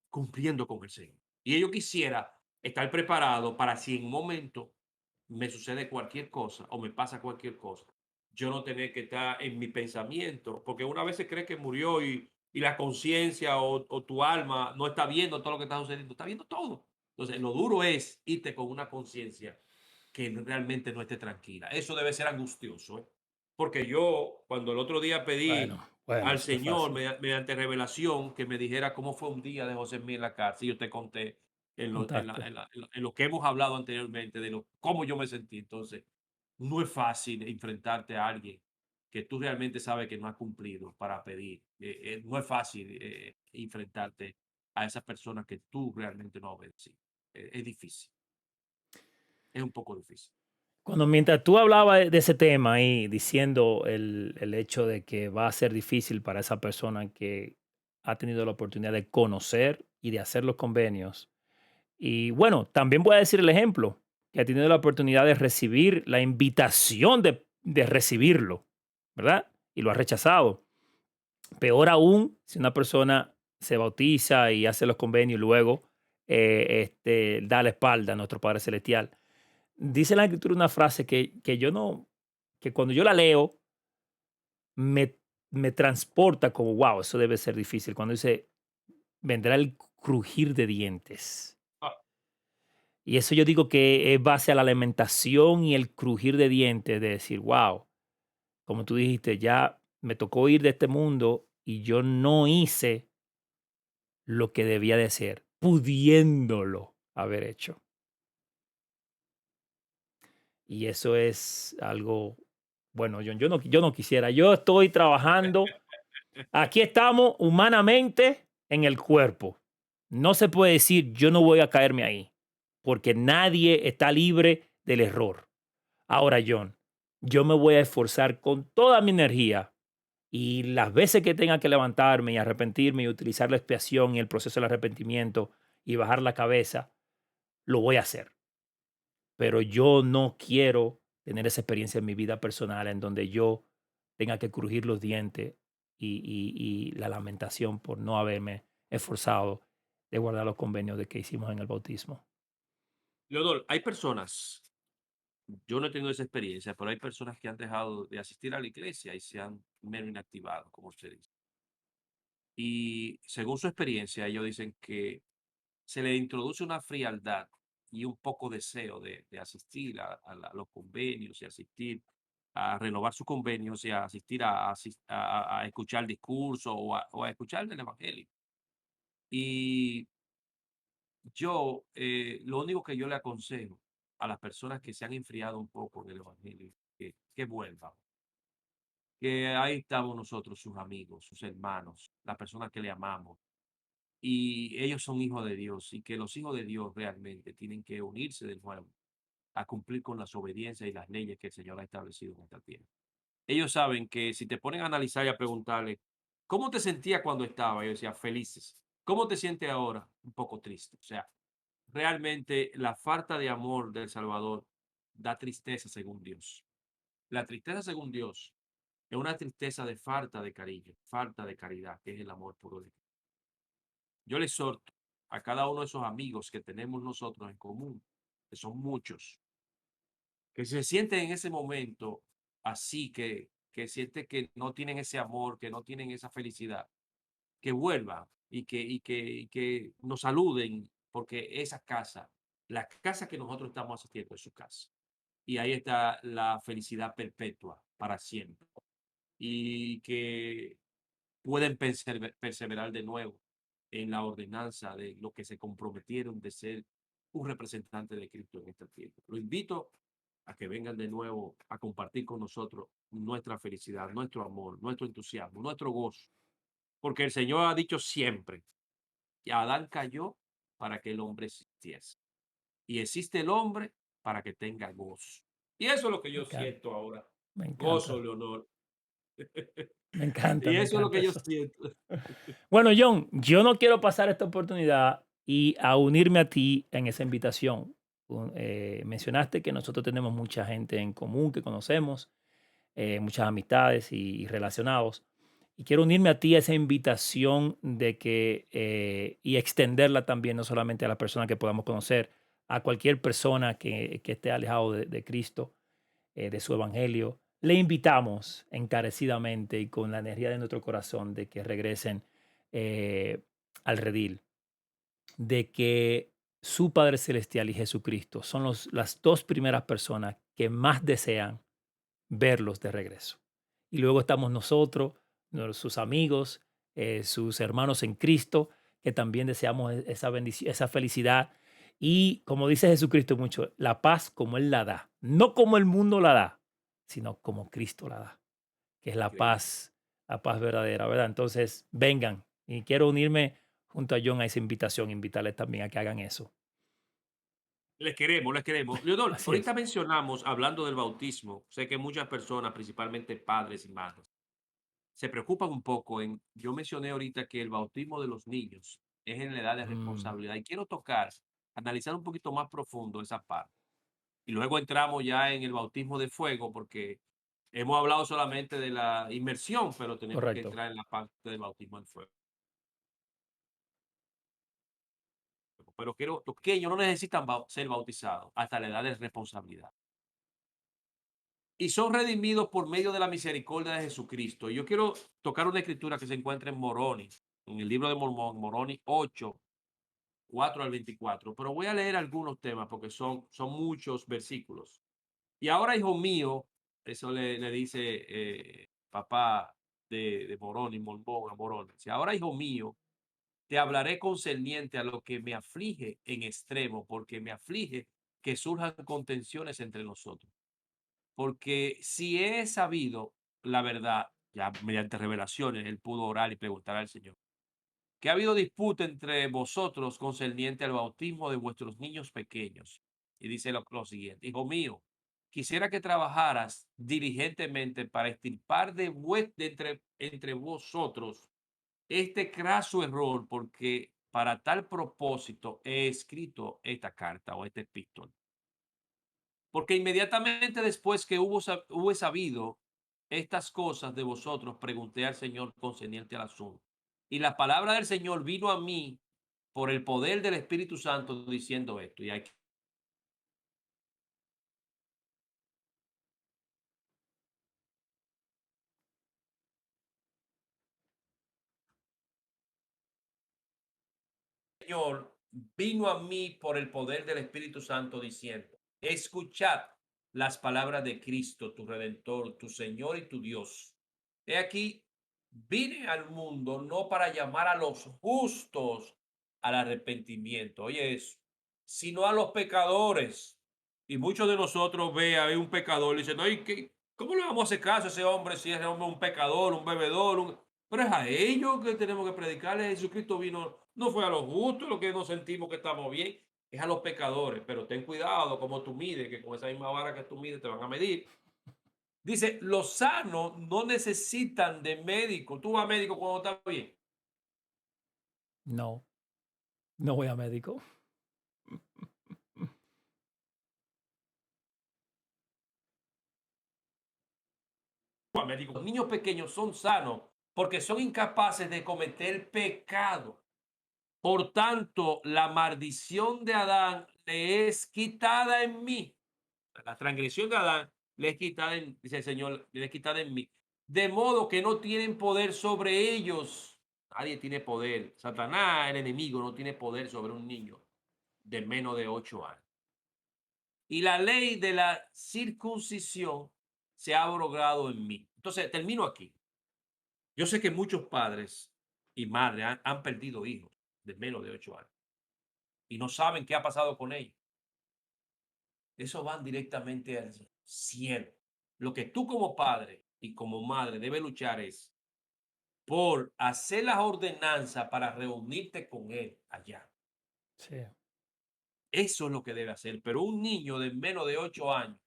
cumpliendo con el Señor. Y yo quisiera estar preparado para si en un momento me sucede cualquier cosa o me pasa cualquier cosa, yo no tener que estar en mi pensamiento, porque una vez se cree que murió y la conciencia o tu alma no está viendo todo lo que está sucediendo, está viendo todo. Entonces, lo duro es irte con una conciencia que realmente no esté tranquila. Eso debe ser angustioso, ¿eh? Porque yo, cuando el otro día pedí Bueno, al eso no es Señor, fácil. mediante revelación, que me dijera cómo fue un día de José Mí en la cárcel. Yo te conté Contaste. en lo que hemos hablado anteriormente, cómo yo me sentí. Entonces, no es fácil enfrentarte a alguien que tú realmente sabes que no ha cumplido para pedir. No es fácil enfrentarte a esas personas que tú realmente no obedeces. Es difícil, es un poco difícil. Cuando mientras tú hablabas de ese tema ahí, diciendo el hecho de que va a ser difícil para esa persona que ha tenido la oportunidad de conocer y de hacer los convenios. Y bueno, también voy a decir el ejemplo, que ha tenido la oportunidad de recibir la invitación de recibirlo, ¿verdad? Y lo ha rechazado. Peor aún, si una persona se bautiza y hace los convenios y luego da la espalda a nuestro Padre Celestial. Dice la Escritura una frase que yo no, que cuando yo la leo, me, me transporta como, wow, eso debe ser difícil. Cuando dice, vendrá el crujir de dientes. Ah, Y eso yo digo que es base a la alimentación y el crujir de dientes, de decir, wow, como tú dijiste, ya me tocó ir de este mundo y yo no hice lo que debía de ser, pudiéndolo haber hecho. Y eso es algo, bueno, yo no quisiera, yo estoy trabajando, aquí estamos humanamente en el cuerpo. No se puede decir, yo no voy a caerme ahí, porque nadie está libre del error. Ahora, John, yo me voy a esforzar con toda mi energía y las veces que tenga que levantarme y arrepentirme y utilizar la expiación y el proceso del arrepentimiento y bajar la cabeza, lo voy a hacer. Pero yo no quiero tener esa experiencia en mi vida personal en donde yo tenga que crujir los dientes y la lamentación por no haberme esforzado de guardar los convenios de que hicimos en el bautismo. Leodol, hay personas, yo no he tenido esa experiencia, pero hay personas que han dejado de asistir a la iglesia y se han mero inactivado, como usted dice. Y según su experiencia, ellos dicen que se le introduce una frialdad y un poco deseo de asistir a los convenios y asistir a renovar sus convenios y a asistir a escuchar discursos o a escuchar el evangelio. Y yo, lo único que yo le aconsejo a las personas que se han enfriado un poco en el evangelio, que vuelvan, que ahí estamos nosotros, sus amigos, sus hermanos, las personas que le amamos, y ellos son hijos de Dios, y que los hijos de Dios realmente tienen que unirse de nuevo a cumplir con las obediencias y las leyes que el Señor ha establecido en esta tierra. Ellos saben que si te ponen a analizar y a preguntarle, ¿cómo te sentías cuando estaba? Yo decía, felices. ¿Cómo te sientes ahora? Un poco triste. O sea, realmente la falta de amor del Salvador da tristeza según Dios. La tristeza según Dios es una tristeza de falta de cariño, falta de caridad, que es el amor puro de Cristo. Yo le exhorto a cada uno de esos amigos que tenemos nosotros en común, que son muchos, que se sienten en ese momento así, que sienten que no tienen ese amor, que no tienen esa felicidad, que vuelvan y que nos saluden, porque esa casa, la casa que nosotros estamos asistiendo es su casa. Y ahí está la felicidad perpetua para siempre. Y que pueden perseverar de nuevo en la ordenanza de lo que se comprometieron de ser un representante de Cristo en esta tierra. Lo invito a que vengan de nuevo a compartir con nosotros nuestra felicidad, nuestro amor, nuestro entusiasmo, nuestro gozo, porque el Señor ha dicho siempre que Adán cayó para que el hombre existiese y existe el hombre para que tenga gozo. Y eso es lo que Me yo encanta, siento ahora. me Gozo, encanta, Leonor. Y me eso es lo encanta que yo eso. siento. Bueno, John, yo no quiero pasar esta oportunidad y a unirme a ti en esa invitación. Mencionaste que nosotros tenemos mucha gente en común que conocemos, muchas amistades y relacionados. Y quiero unirme a ti a esa invitación de que, y extenderla también, no solamente a las personas que podamos conocer, a cualquier persona que esté alejado de Cristo, de su evangelio. Le invitamos encarecidamente y con la energía de nuestro corazón de que regresen eh, al redil, de que su Padre Celestial y Jesucristo son las dos primeras personas que más desean verlos de regreso. Y luego estamos nosotros, sus amigos, sus hermanos en Cristo, que también deseamos esa bendición, esa felicidad. Y como dice Jesucristo mucho, la paz como Él la da, no como el mundo la da, sino como Cristo la da, que es Increíble. la paz verdadera, ¿verdad? Entonces, vengan. Y quiero unirme junto a John a esa invitación, invitarles también a que hagan eso. Les queremos, les queremos. Leonor, Así ahorita es. mencionamos, hablando del bautismo, sé que muchas personas, principalmente padres y madres, se preocupan un poco yo mencioné ahorita que el bautismo de los niños es en la edad de Mm, responsabilidad y quiero tocar, analizar un poquito más profundo esa parte. Y luego entramos ya en el bautismo de fuego porque hemos hablado solamente de la inmersión, pero tenemos que correcto. entrar en la parte del bautismo de fuego. Pero quiero, los pequeños no necesitan ser bautizados hasta la edad de responsabilidad. Y son redimidos por medio de la misericordia de Jesucristo. Yo quiero tocar una escritura que se encuentra en Moroni, en el libro de Mormón, Moroni 8, 4 al 24. Pero voy a leer algunos temas porque son muchos versículos. Y ahora, hijo mío, eso le dice papá de Moroni, Mormón a Moroni. Dice, ahora, hijo mío, te hablaré concerniente a lo que me aflige en extremo, porque me aflige que surjan contenciones entre nosotros. Porque si he sabido la verdad, ya mediante revelaciones, él pudo orar y preguntar al Señor. que ha habido disputa entre vosotros concerniente al bautismo de vuestros niños pequeños. Y dice lo siguiente, hijo mío, quisiera que trabajaras diligentemente para extirpar entre vosotros este craso error, porque para tal propósito he escrito esta carta o esta epístola. Porque inmediatamente después que hube sabido estas cosas de vosotros, pregunté al Señor concerniente al asunto. Y la palabra del Señor vino a mí por el poder del Espíritu Santo diciendo esto. Y aquí, el Señor vino a mí por el poder del Espíritu Santo diciendo, escuchad las palabras de Cristo, tu Redentor, tu Señor y tu Dios. He aquí, vine al mundo no para llamar a los justos al arrepentimiento, oye eso, sino a los pecadores. Y muchos de nosotros ve a un pecador y dicen, no, ¿cómo le vamos a hacer caso a ese hombre si ese hombre es un pecador, un bebedor? Pero es a ellos que tenemos que predicarles. Jesucristo vino, no fue a los justos, los que nos sentimos que estamos bien, es a los pecadores. Pero ten cuidado como tú mides, que con esa misma vara que tú mides te van a medir. Dice, los sanos no necesitan de médico. Tú vas a médico cuando estás bien. No, no voy a médico. Vas a médico. Los niños pequeños son sanos porque son incapaces de cometer pecado. Por tanto, la maldición de Adán le es quitada en mí. La transgresión de Adán le es quitada, dice el Señor, le es quitada en mí. De modo que no tienen poder sobre ellos. Nadie tiene poder. Satanás, el enemigo, no tiene poder sobre un niño de menos de 8 años. Y la ley de la circuncisión se ha abrogado en mí. Entonces, termino aquí. Yo sé que muchos padres y madres han perdido hijos de menos de 8 años y no saben qué ha pasado con ellos. Eso van directamente al cielo. Lo que tú como padre y como madre debes luchar es por hacer las ordenanzas para reunirte con él allá. Sí, Eso es lo que debe hacer. Pero un niño de menos de 8 años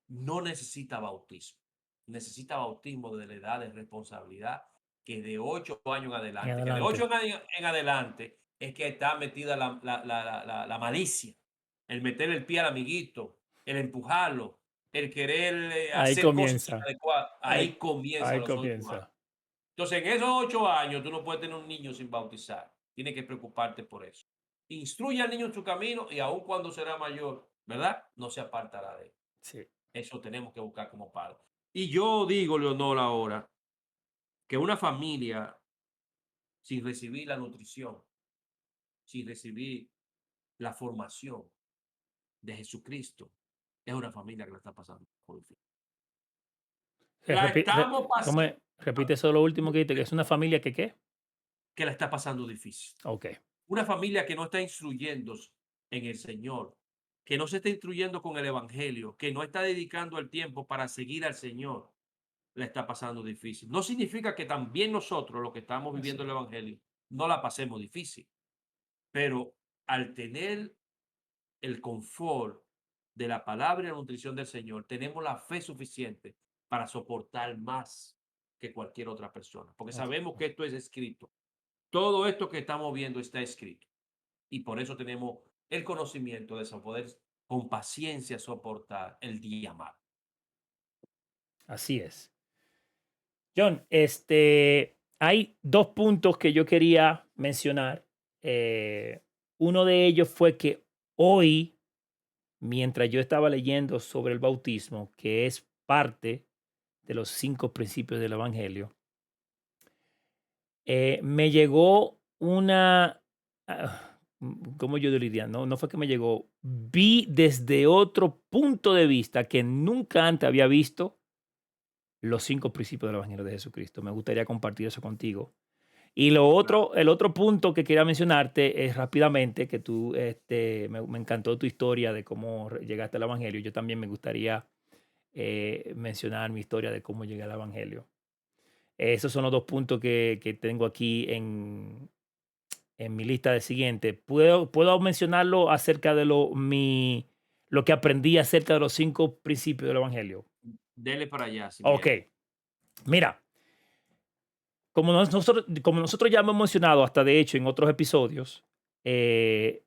no necesita bautismo. Necesita bautismo de la edad de responsabilidad que de 8 años en en adelante. Que de 8 adelante. en adelante es que está metida la malicia. El meter el pie al amiguito, el empujarlo, el querer Ahí hacer cosas comienza. inadecuadas. Ahí, Ahí comienza ahí los 8 años. comienza. Entonces, en esos 8 años, tú no puedes tener un niño sin bautizar. Tienes que preocuparte por eso. Instruye al niño en su camino y aun cuando será mayor, ¿verdad? No se apartará de él. Sí, Eso tenemos que buscar como padre. Y yo digo, Leonor, ahora, que una familia sin recibir la nutrición, sin recibir la formación de Jesucristo, es una familia que la está pasando por difícil. La estamos pasando, repite eso lo último que dijiste, que es una familia que ¿qué? que la está pasando difícil. Ok, Una familia que no está instruyéndose en el Señor, que no se está instruyendo con el Evangelio, que no está dedicando el tiempo para seguir al Señor, la está pasando difícil. No significa que también nosotros, los que estamos así. viviendo el Evangelio, no la pasemos difícil, pero al tener el confort de la palabra y la nutrición del Señor, tenemos la fe suficiente para soportar más que cualquier otra persona, porque Así. sabemos que esto es escrito. Todo esto que estamos viendo está escrito y por eso tenemos el conocimiento de eso, poder con paciencia soportar el día malo. Así es. John, hay dos puntos que yo quería mencionar. Eh, Uno de ellos fue que hoy, mientras yo estaba leyendo sobre el bautismo, que es parte de los 5 principios del Evangelio, me llegó una, ¿cómo yo diría? No, no fue que me llegó, vi desde otro punto de vista que nunca antes había visto los 5 principios del Evangelio de Jesucristo. Me gustaría compartir eso contigo. Y Claro. el otro punto que quería mencionarte es rápidamente que tú, me encantó tu historia de cómo llegaste al Evangelio. Yo también me gustaría mencionar mi historia de cómo llegué al Evangelio. Esos son los 2 puntos que tengo aquí en mi lista de siguiente. ¿Puedo mencionarlo acerca de lo que aprendí acerca de los 5 principios del evangelio? Dele para allá sin miedo. Okey, mira, como nosotros ya hemos mencionado, hasta de hecho en otros episodios, eh,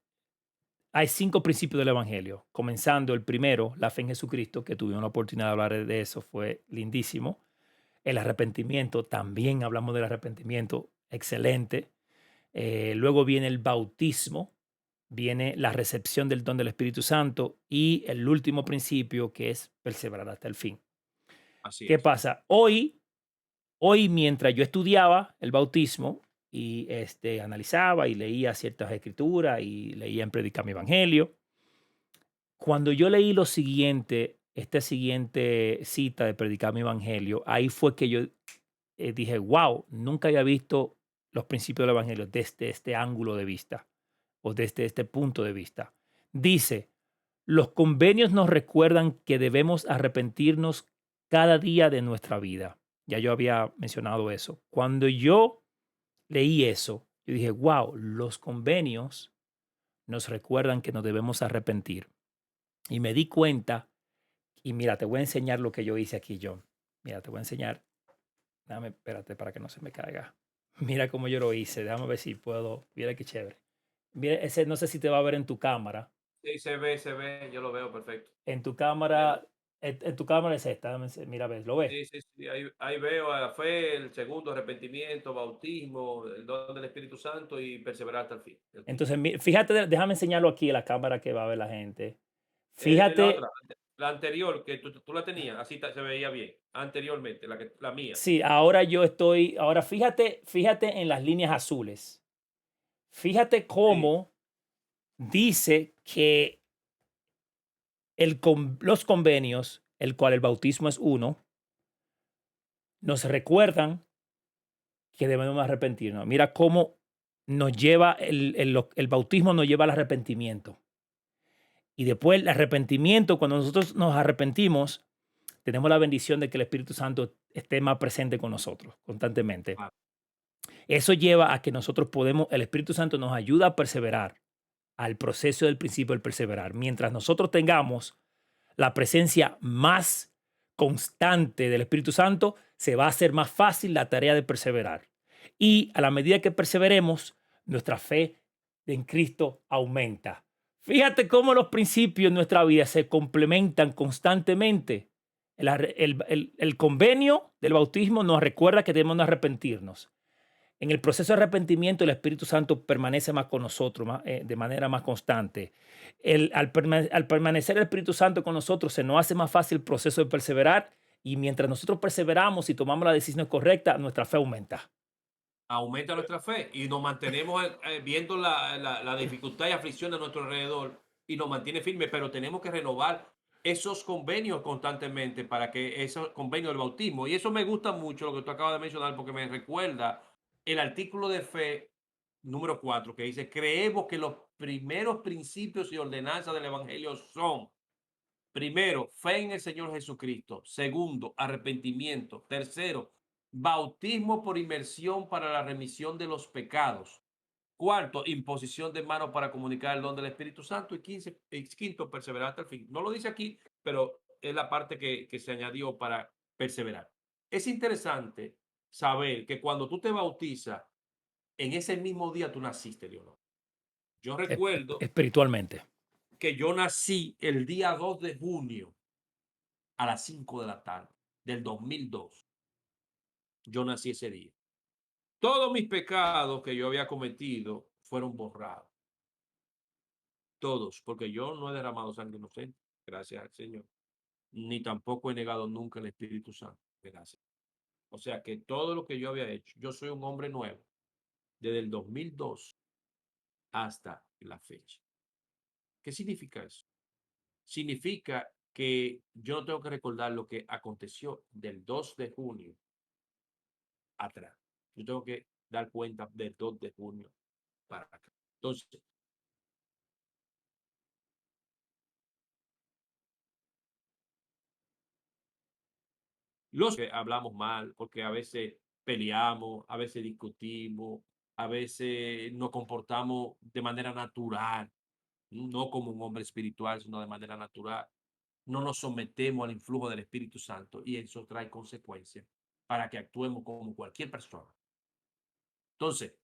hay 5 principios del evangelio, comenzando el primero, la fe en Jesucristo, que tuvimos la oportunidad de hablar de eso, fue lindísimo. El arrepentimiento, también hablamos del arrepentimiento, excelente. Luego viene el bautismo, viene la recepción del don del Espíritu Santo y el último principio que es perseverar hasta el fin. Así ¿Qué es. pasa? Hoy mientras yo estudiaba el bautismo y analizaba y leía ciertas escrituras y leía en Predicar mi Evangelio, cuando yo leí lo siguiente, esta siguiente cita de Predicar mi Evangelio, ahí fue que yo dije, wow, nunca había visto los principios del Evangelio desde este ángulo de vista o desde este punto de vista. Dice, los convenios nos recuerdan que debemos arrepentirnos cada día de nuestra vida. Ya yo había mencionado eso. Cuando yo leí eso, yo dije, wow, los convenios nos recuerdan que nos debemos arrepentir. Y me di cuenta, y mira, te voy a enseñar lo que yo hice aquí, John. Mira, te voy a enseñar. Déjame, espérate para que no se me caiga. Mira cómo yo lo hice. Déjame ver si puedo. Mira qué chévere. Mira, ese no sé si te va a ver en tu cámara. Sí, se ve, yo lo veo perfecto. En tu Mira, cámara, en tu cámara es esta. Mira, ves, ¿lo ves? sí, sí, sí, ahí veo a la fe, el segundo arrepentimiento, bautismo, el don del Espíritu Santo y perseverar hasta el fin. Entonces, fíjate, déjame enseñarlo aquí en la cámara que va a ver la gente. La otra, Fíjate, la anterior que tú la tenías, así se veía bien. Anteriormente, la mía. sí, ahora fíjate en las líneas azules. Fíjate Sí, cómo dice que los convenios, el cual el bautismo es uno, nos recuerdan que debemos arrepentirnos. Mira cómo nos lleva el bautismo nos lleva al arrepentimiento. Y después el arrepentimiento, cuando nosotros nos arrepentimos, tenemos la bendición de que el Espíritu Santo esté más presente con nosotros constantemente. claro. Eso lleva a que nosotros el Espíritu Santo nos ayuda a perseverar, al proceso del principio del perseverar. Mientras nosotros tengamos la presencia más constante del Espíritu Santo, se va a hacer más fácil la tarea de perseverar. Y a la medida que perseveremos, nuestra fe en Cristo aumenta. Fíjate cómo los principios en nuestra vida se complementan constantemente. El convenio del bautismo nos recuerda que debemos arrepentirnos. En el proceso de arrepentimiento, el Espíritu Santo permanece más con nosotros de manera más constante. Al permanecer el Espíritu Santo con nosotros, se nos hace más fácil el proceso de perseverar y mientras nosotros perseveramos y tomamos la decisión correcta, nuestra fe aumenta. Aumenta nuestra fe y nos mantenemos viendo la dificultad y aflicción a nuestro alrededor y nos mantiene firme, pero tenemos que renovar esos convenios constantemente para que esos convenios del bautismo. Y eso me gusta mucho lo que tú acabas de mencionar porque me recuerda el artículo de fe número 4 que dice, creemos que los primeros principios y ordenanzas del Evangelio son, primero, fe en el Señor Jesucristo. Segundo, arrepentimiento. Tercero, bautismo por inmersión para la remisión de los pecados. Cuarto, imposición de manos para comunicar el don del Espíritu Santo. Quinto, perseverar hasta el fin. No lo dice aquí, pero es la parte que se añadió para perseverar. Es interesante saber que cuando tú te bautizas, en ese mismo día tú naciste, Leonor. Yo recuerdo Espiritualmente. que yo nací el día 2 de junio a las 5 de la tarde del 2002. Yo nací ese día. Todos mis pecados que yo había cometido fueron borrados. Todos, porque yo no he derramado sangre inocente, gracias al Señor. Ni tampoco he negado nunca el Espíritu Santo, gracias. O sea que todo lo que yo había hecho, yo soy un hombre nuevo desde el 2002 hasta la fecha. ¿Qué significa eso? Significa que yo no tengo que recordar lo que aconteció del 2 de junio atrás. Yo tengo que dar cuenta del 2 de junio para acá. Entonces, los que hablamos mal, porque a veces peleamos, a veces discutimos, a veces nos comportamos de manera natural, no como un hombre espiritual, sino de manera natural. No nos sometemos al influjo del Espíritu Santo y eso trae consecuencias para que actuemos como cualquier persona. Entonces,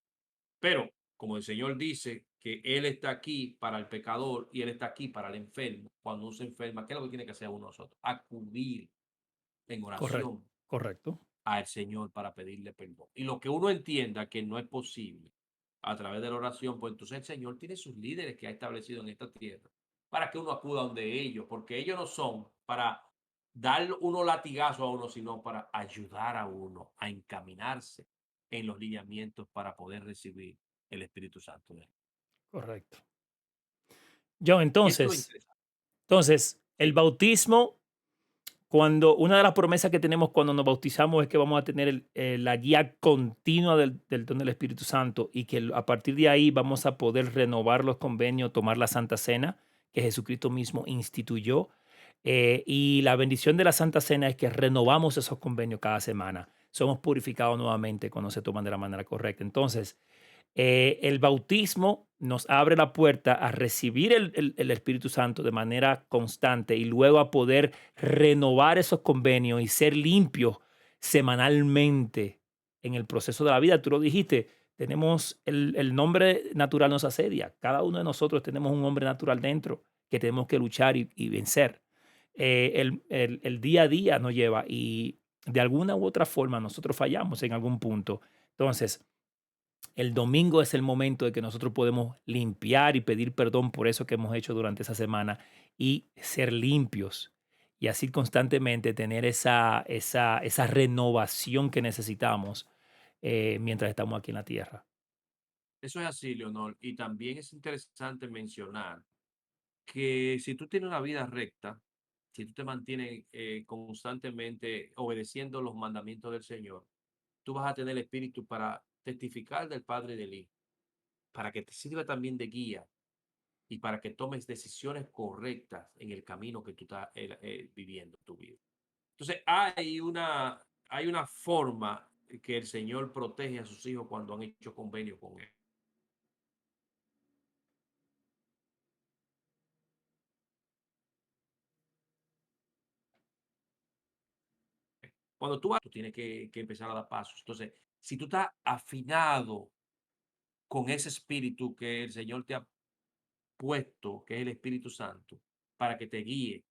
pero como el Señor dice que Él está aquí para el pecador y Él está aquí para el enfermo, cuando uno se enferma, ¿qué es lo que tiene que hacer uno nosotros? Acudir en Correcto, oración correcto, al Señor para pedirle perdón. Y lo que uno entienda que no es posible a través de la oración, pues entonces el Señor tiene sus líderes que ha establecido en esta tierra para que uno acuda donde ellos, porque ellos no son para dar uno latigazo a uno, sino para ayudar a uno a encaminarse en los lineamientos para poder recibir el Espíritu Santo de él. correcto. John, Y eso es lo interesante. el Sí, bautismo, cuando una de las promesas que tenemos cuando nos bautizamos es que vamos a tener la guía continua del don del Espíritu Santo y que a partir de ahí vamos a poder renovar los convenios, tomar la Santa Cena que Jesucristo mismo instituyó. Y la bendición de la Santa Cena es que renovamos esos convenios cada semana. Somos purificados nuevamente cuando se toman de la manera correcta. Entonces, el bautismo nos abre la puerta a recibir el Espíritu Santo de manera constante y luego a poder renovar esos convenios y ser limpios semanalmente en el proceso de la vida. Tú lo dijiste, tenemos el nombre natural nos asedia. Cada uno de nosotros tenemos un hombre natural dentro que tenemos que luchar y vencer. El día a día nos lleva y de alguna u otra forma nosotros fallamos en algún punto. Entonces, el domingo es el momento de que nosotros podemos limpiar y pedir perdón por eso que hemos hecho durante esa semana y ser limpios y así constantemente tener esa renovación que necesitamos mientras estamos aquí en la tierra. eso es así, Leonor. Y también es interesante mencionar que si tú tienes una vida recta, si tú te mantienes constantemente obedeciendo los mandamientos del Señor, tú vas a tener el Espíritu para testificar del Padre y del Hijo, para que te sirva también de guía y para que tomes decisiones correctas en el camino que tú estás viviendo tu vida. Entonces, hay una forma que el Señor protege a sus hijos cuando han hecho convenio con Él. Cuando tú vas, tú tienes que empezar a dar pasos. Entonces, si tú estás afinado con ese espíritu que el Señor te ha puesto, que es el Espíritu Santo, para que te guíe.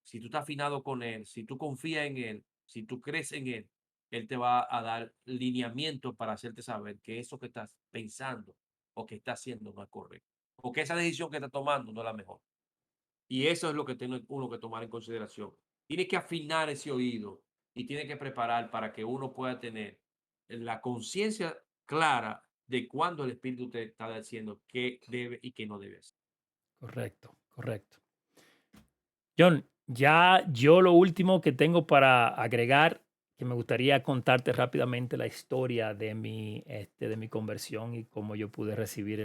Si tú estás afinado con Él, si tú confías en Él, si tú crees en Él, Él te va a dar lineamientos para hacerte saber que eso que estás pensando o que estás haciendo no es correcto. O que esa decisión que estás tomando no es la mejor. Y eso es lo que tiene uno que tomar en consideración. Tiene que afinar ese oído y tiene que preparar para que uno pueda tener la conciencia clara de cuándo el Espíritu te está diciendo qué debe y qué no debe hacer. Correcto, correcto. John, ya yo lo último que tengo para agregar, que me gustaría contarte rápidamente la historia de mi conversión y cómo yo pude recibir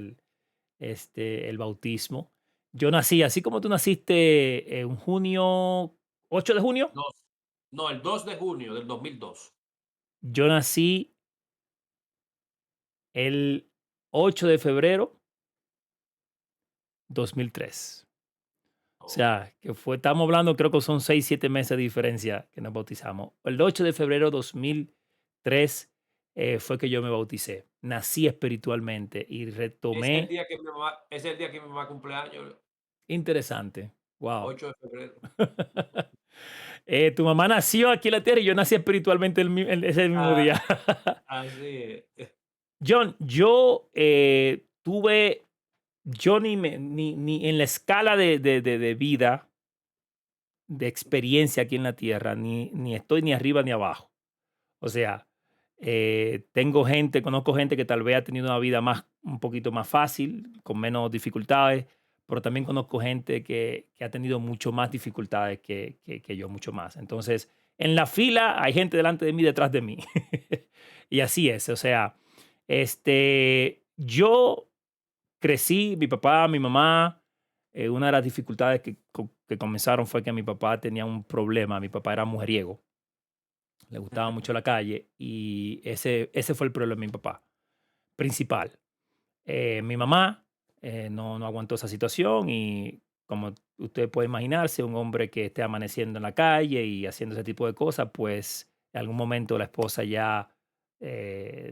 el bautismo. Yo nací, así como tú naciste en junio, 8 de junio, Dos. No, el 2 de junio del 2002. yo nací el 8 de febrero 2003. O Oh, sea, que fue, estamos hablando, creo que son 6 7 meses de diferencia que nos bautizamos. El 8 de febrero 2003 fue que yo me bauticé. Nací espiritualmente y ese es el retomé. día que mi mamá, ese es el día que mi mamá cumpleaños, Interesante. Wow. 8 de febrero. Tu mamá nació aquí en la tierra y yo nací espiritualmente ese mismo Ah, día. así es. John, yo ni en la escala de vida, de experiencia aquí en la tierra, ni estoy ni arriba ni abajo. O sea, conozco gente que tal vez ha tenido una vida un poquito más fácil, con menos dificultades, pero también conozco gente que ha tenido mucho más dificultades que yo, mucho más. Entonces, en la fila hay gente delante de mí, detrás de mí. Y así es, o sea, yo crecí, mi papá, mi mamá, una de las dificultades que comenzaron fue que mi papá tenía un problema, mi papá era mujeriego. Le gustaba mucho la calle y ese fue el problema de mi papá, principal. Mi mamá no aguantó esa situación y como usted puede imaginarse, un hombre que esté amaneciendo en la calle y haciendo ese tipo de cosas, pues en algún momento la esposa ya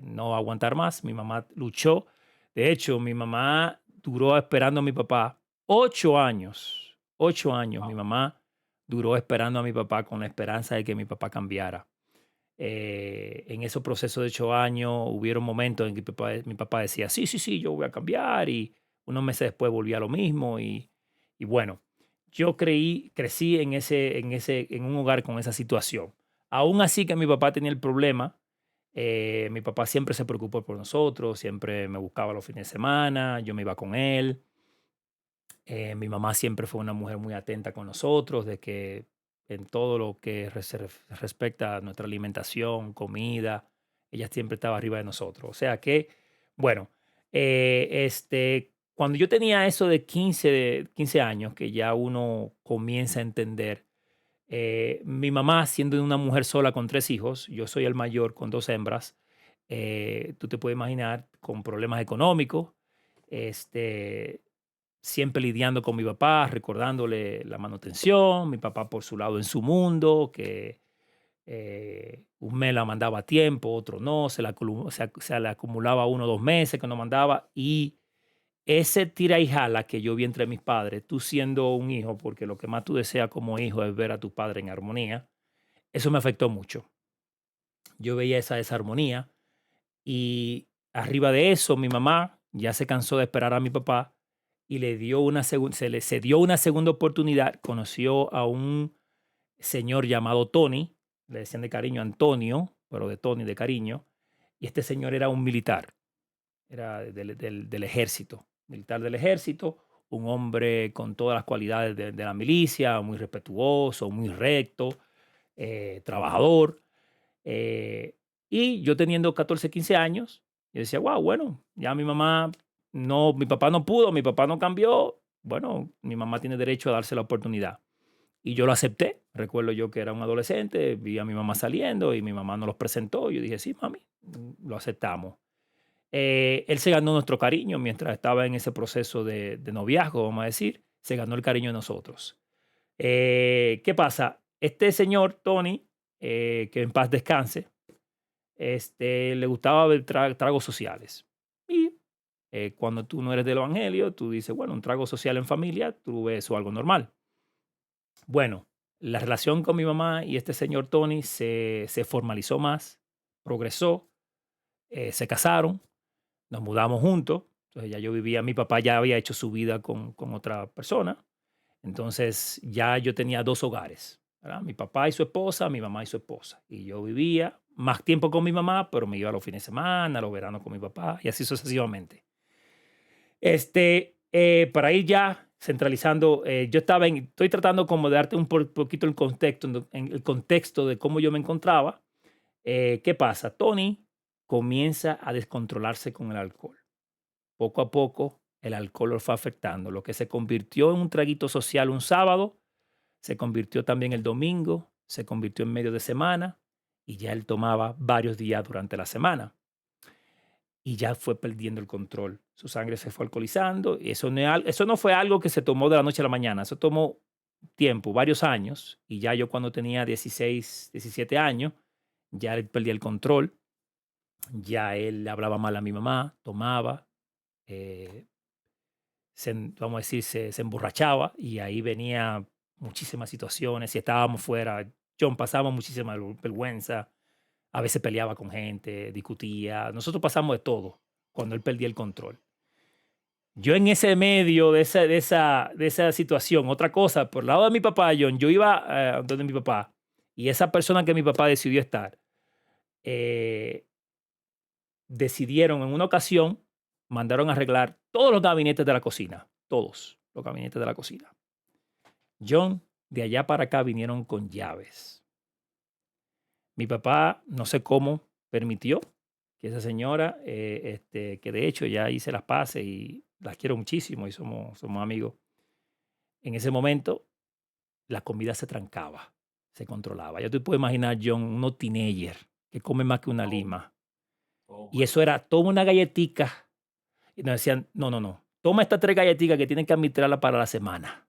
no va a aguantar más. Mi mamá luchó. De hecho, mi mamá duró esperando a mi papá 8 años. 8 años. Mi Wow. mamá duró esperando a mi papá con la esperanza de que mi papá cambiara. En esos procesos de 8 años hubieron momentos en que mi papá decía, sí, sí, sí, yo voy a cambiar y unos meses después volvía a lo mismo y bueno, yo crecí en un hogar con esa situación. Aún así que mi papá tenía el problema, mi papá siempre se preocupó por nosotros, siempre me buscaba los fines de semana, yo me iba con él. Mi mamá siempre fue una mujer muy atenta con nosotros, de que en todo lo que respecta a nuestra alimentación, comida, ella siempre estaba arriba de nosotros. O sea que, bueno, cuando yo tenía eso de 15 años, que ya uno comienza a entender, mi mamá siendo una mujer sola con 3 hijos, yo soy el mayor con 2 hembras, tú te puedes imaginar, con problemas económicos, este, siempre lidiando con mi papá, recordándole la manutención, mi papá por su lado en su mundo, que un mes la mandaba a tiempo, otro no, se le acumulaba 1 o 2 meses que no mandaba, y ese tira y jala que yo vi entre mis padres, tú siendo un hijo, porque lo que más tú deseas como hijo es ver a tu padre en armonía, eso me afectó mucho. Yo veía esa desarmonía y arriba de eso, mi mamá ya se cansó de esperar a mi papá y se dio una segunda oportunidad. Conoció a un señor llamado Tony, le decían de cariño Antonio, pero de Tony de cariño. Y este señor era un militar, era del ejército, militar del ejército, un hombre con todas las cualidades de la milicia, muy respetuoso, muy recto, trabajador. Eh, y yo teniendo 14 15 años, yo decía, wow, bueno, ya mi papá no pudo, mi papá no cambió, bueno, mi mamá tiene derecho a darse la oportunidad. Y yo lo acepté. Recuerdo yo que era un adolescente, vi a mi mamá saliendo y mi mamá nos los presentó. Yo dije, sí, mami, lo aceptamos. Él se ganó nuestro cariño mientras estaba en ese proceso de noviazgo, vamos a decir, se ganó el cariño de nosotros. ¿Qué pasa? Este señor, Tony, que en paz descanse, le gustaba ver tragos sociales. Y cuando tú no eres del evangelio, tú dices, bueno, un trago social en familia, tú ves eso algo normal. Bueno, la relación con mi mamá y este señor Tony se formalizó más, progresó, se casaron, nos mudamos juntos. Entonces ya yo vivía, mi papá ya había hecho su vida con otra persona. Entonces ya yo tenía 2 hogares, ¿verdad? Mi papá y su esposa, mi mamá y su esposa. Y yo vivía más tiempo con mi mamá, pero me iba los fines de semana, los veranos con mi papá y así sucesivamente. Para ir ya centralizando, estoy tratando como de darte un poquito el contexto, en el contexto de cómo yo me encontraba. ¿Qué pasa? Tony comienza a descontrolarse con el alcohol. Poco a poco, el alcohol lo fue afectando. Lo que se convirtió en un traguito social un sábado, se convirtió también el domingo, se convirtió en medio de semana y ya él tomaba varios días durante la semana y ya fue perdiendo el control. Su sangre se fue alcoholizando y eso no fue algo que se tomó de la noche a la mañana, eso tomó tiempo, varios años, y ya yo cuando tenía 16 17 años, ya él perdía el control, ya él le hablaba mal a mi mamá, tomaba, eh, vamos a decir, se emborrachaba y ahí venía muchísimas situaciones. Si estábamos fuera, John, pasaba muchísima vergüenza, a veces peleaba con gente, discutía. Nosotros pasamos de todo cuando él perdía el control. Yo en ese medio de esa situación, otra cosa, por el lado de mi papá, John, yo iba donde mi papá y esa persona que mi papá decidió estar, eh, decidieron en una ocasión, mandaron a arreglar todos los gabinetes de la cocina, todos los gabinetes de la cocina. John, de allá para acá vinieron con llaves. Mi papá, no sé cómo, permitió que esa señora, que de hecho ya hice las paces y las quiero muchísimo y somos amigos. En ese momento, la comida se trancaba. se controlaba. Ya tú puedes imaginar, John, unos teenager que comen más que una Oh, lima. oh Y my eso God. era, toma una galletica. Y nos decían, no, no, no. Toma estas 3 galletitas que tienen que administrarla para la semana.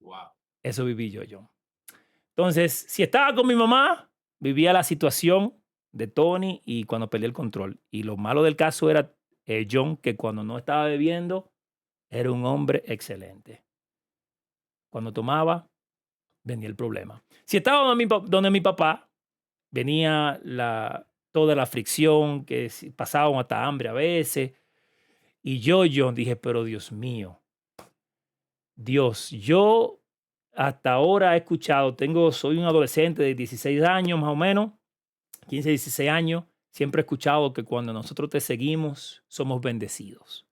Wow. Eso viví yo, John. Entonces, si estaba con mi mamá, vivía la situación de Tony y cuando perdí el control. Y lo malo del caso era John, que cuando no estaba bebiendo, era un hombre excelente. Cuando tomaba, venía el problema. Si estaba donde mi papá, venía toda la fricción, que pasábamos hasta hambre a veces. Y yo, John, dije, pero Dios mío, Dios, yo hasta ahora he escuchado, soy un adolescente de 16 años más o menos, 15, 16 años, siempre he escuchado que cuando nosotros te seguimos, somos bendecidos.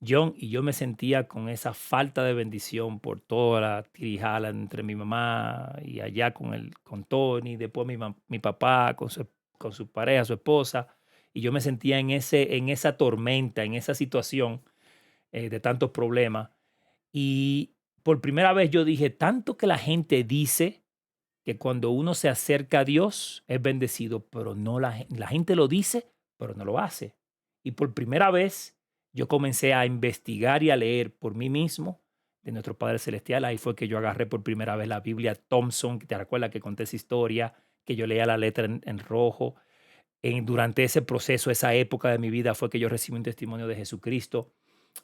John, y yo me sentía con esa falta de bendición por toda la tirijala entre mi mamá y allá con Tony, después mi papá con su pareja, su esposa, y yo me sentía en esa tormenta, en esa situación de tantos problemas. Y por primera vez yo dije, tanto que la gente dice que cuando uno se acerca a Dios es bendecido, pero no la gente lo dice, pero no lo hace. Y por primera vez yo comencé a investigar y a leer por mí mismo de nuestro Padre Celestial. Ahí fue que yo agarré por primera vez la Biblia Thompson, que te recuerdas que conté esa historia, que yo leía la letra en rojo. Durante ese proceso, esa época de mi vida fue que yo recibí un testimonio de Jesucristo.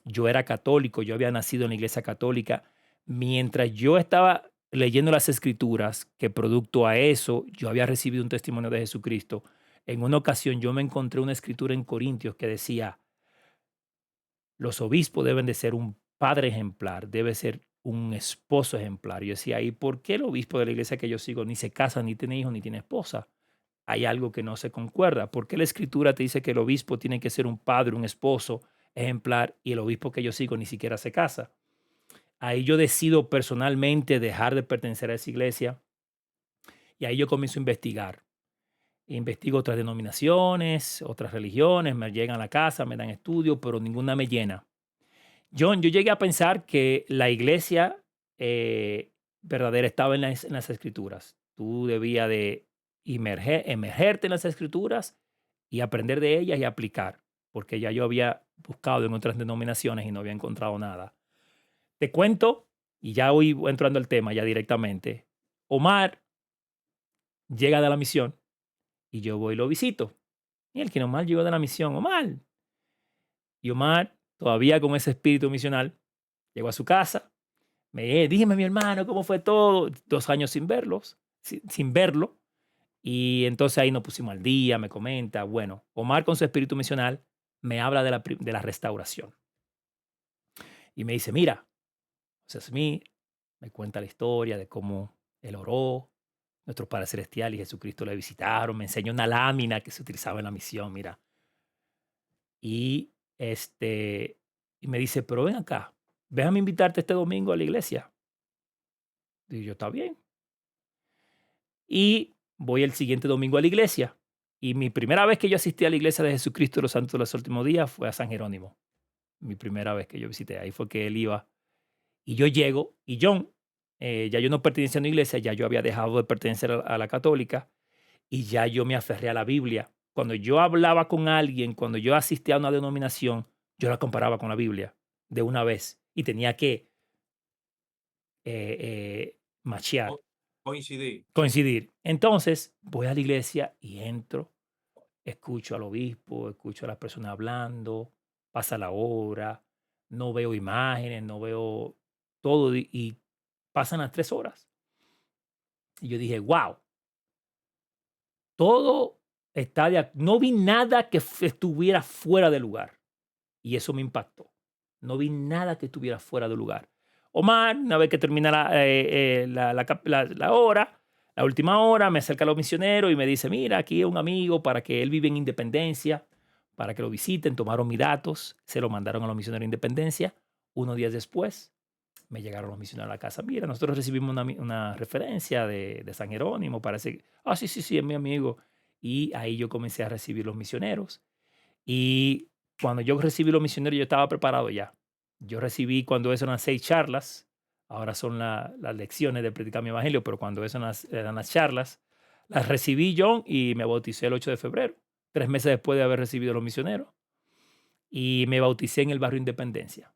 Yo era católico, yo había nacido en la iglesia católica. Mientras yo estaba leyendo las escrituras, que producto a eso, yo había recibido un testimonio de Jesucristo. En una ocasión yo me encontré una escritura en Corintios que decía, los obispos deben de ser un padre ejemplar, debe ser un esposo ejemplar. Yo decía, ¿y por qué el obispo de la iglesia que yo sigo ni se casa, ni tiene hijos, ni tiene esposa? Hay algo que no se concuerda. ¿Por qué la escritura te dice que el obispo tiene que ser un padre, un esposo ejemplar y el obispo que yo sigo ni siquiera se casa? Ahí yo decido personalmente dejar de pertenecer a esa iglesia y ahí yo comienzo a investigar. Investigo otras denominaciones, otras religiones, me llegan a la casa, me dan estudios, pero ninguna me llena. John, yo llegué a pensar que la iglesia verdadera estaba en las escrituras. Tú debías de emergerte en las escrituras y aprender de ellas y aplicar, porque ya yo había buscado en otras denominaciones y no había encontrado nada. Te cuento, y ya voy entrando al tema ya directamente. Omar llega de la misión y yo voy y lo visito. Y el que Omar llegó de la misión, Omar. Y Omar, todavía con ese espíritu misional, llegó a su casa. Dígame, mi hermano, ¿cómo fue todo? 2 años sin verlo. Y entonces ahí nos pusimos al día, me comenta. Bueno, Omar con su espíritu misional me habla de la restauración. Y me dice, mira, José Smith me cuenta la historia de cómo él oró, nuestro Padre Celestial y Jesucristo le visitaron, me enseñó una lámina que se utilizaba en la misión, mira. Y, y me dice, pero ven acá, déjame invitarte este domingo a la iglesia. Y yo, está bien. Y voy el siguiente domingo a la iglesia. Y mi primera vez que yo asistí a la iglesia de Jesucristo de los Santos de los Últimos Días fue a San Jerónimo. Mi primera vez que yo visité, ahí fue que él iba. Y yo llego, y John, ya yo no pertenecía a una iglesia, ya yo había dejado de pertenecer a la católica, y ya yo me aferré a la Biblia. Cuando yo hablaba con alguien, cuando yo asistía a una denominación, yo la comparaba con la Biblia de una vez, y tenía que machear, Co- Coincidir. coincidir. Entonces, voy a la iglesia y entro, escucho al obispo, escucho a las personas hablando, pasa la hora, no veo imágenes, no veo todo, y pasan las 3 horas. Y yo dije, wow, todo no vi nada que estuviera fuera de lugar. Y eso me impactó. No vi nada que estuviera fuera de lugar. Omar, una vez que termina la hora, la última hora, me acerca a los misioneros y me dice, mira, aquí es un amigo para que él vive en Independencia, para que lo visiten. Tomaron mis datos, se lo mandaron a los misioneros de Independencia. Unos días después, me llegaron los misioneros a la casa. Mira, nosotros recibimos una referencia de San Jerónimo. Parece que, sí, sí, sí, es mi amigo. Y ahí yo comencé a recibir los misioneros. Y cuando yo recibí los misioneros, yo estaba preparado ya. Yo recibí, cuando eso eran 6 charlas, ahora son las lecciones de predicar mi evangelio, pero cuando eso eran las charlas, las recibí yo y me bauticé el 8 de febrero, 3 meses después de haber recibido los misioneros, y me bauticé en el barrio Independencia.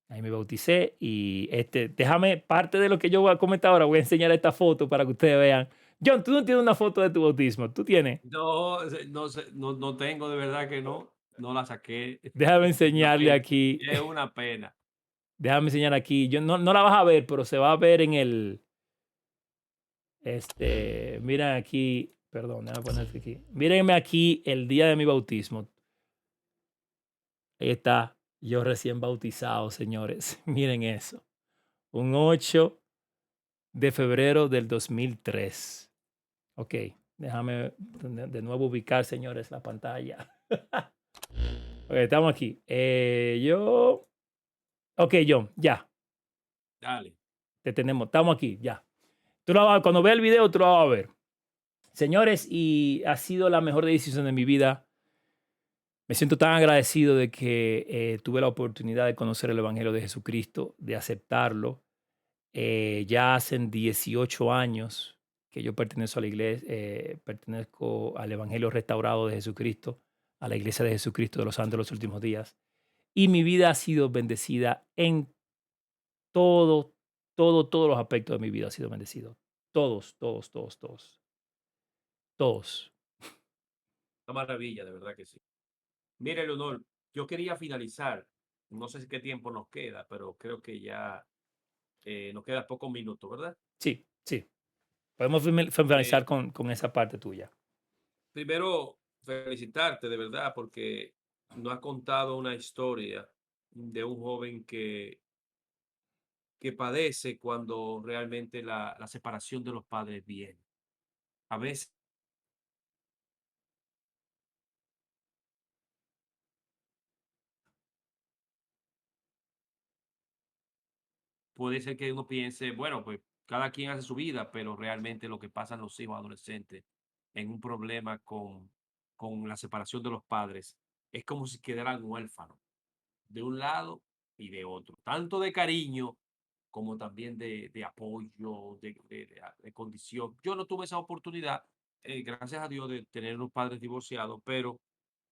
Ahí me bauticé y déjame, parte de lo que yo voy a comentar ahora, voy a enseñar esta foto para que ustedes vean. John, tú no tienes una foto de tu bautismo, tú tienes. No, no sé, no tengo, de verdad que no, no la saqué. Déjame Es una enseñarle pena, aquí, es una pena. déjame enseñar aquí. Yo no la vas a ver, pero se va a ver en el, mira aquí, perdón, déjame ponerte aquí. Mírenme aquí el día de mi bautismo. Ahí está, yo recién bautizado, señores. Miren eso. Un 8 de febrero del 2003. Ok, déjame de nuevo ubicar, señores, la pantalla. Ok, estamos aquí. Ok, John, ya, Dale. te tenemos, estamos aquí, ya. Cuando vea el video, tú lo vas a ver. Señores, y ha sido la mejor decisión de mi vida. Me siento tan agradecido de que tuve la oportunidad de conocer el Evangelio de Jesucristo, de aceptarlo. Ya hacen 18 años que yo pertenezco a la iglesia, pertenezco al Evangelio restaurado de Jesucristo, a la iglesia de Jesucristo de los Santos de los Últimos Días. Y mi vida ha sido bendecida en todo, todos los aspectos de mi vida ha sido bendecido. Todos, todos, todos, todos, todos. Una maravilla, de verdad que sí. Mire, Leonor, yo quería finalizar, no sé si qué tiempo nos queda, pero creo que ya nos queda pocos minutos, ¿verdad? Sí, sí. Podemos Eh, finalizar con esa parte tuya. Primero, felicitarte de verdad porque nos has contado una historia de un joven que padece cuando realmente la separación de los padres viene. A veces puede ser que uno piense, bueno, pues cada quien hace su vida, pero realmente lo que pasan los hijos adolescentes en un problema con la separación de los padres es como si quedaran huérfanos de un lado y de otro, tanto de cariño como también de apoyo, de condición. Yo no tuve esa oportunidad, gracias a Dios, de tener unos padres divorciados, pero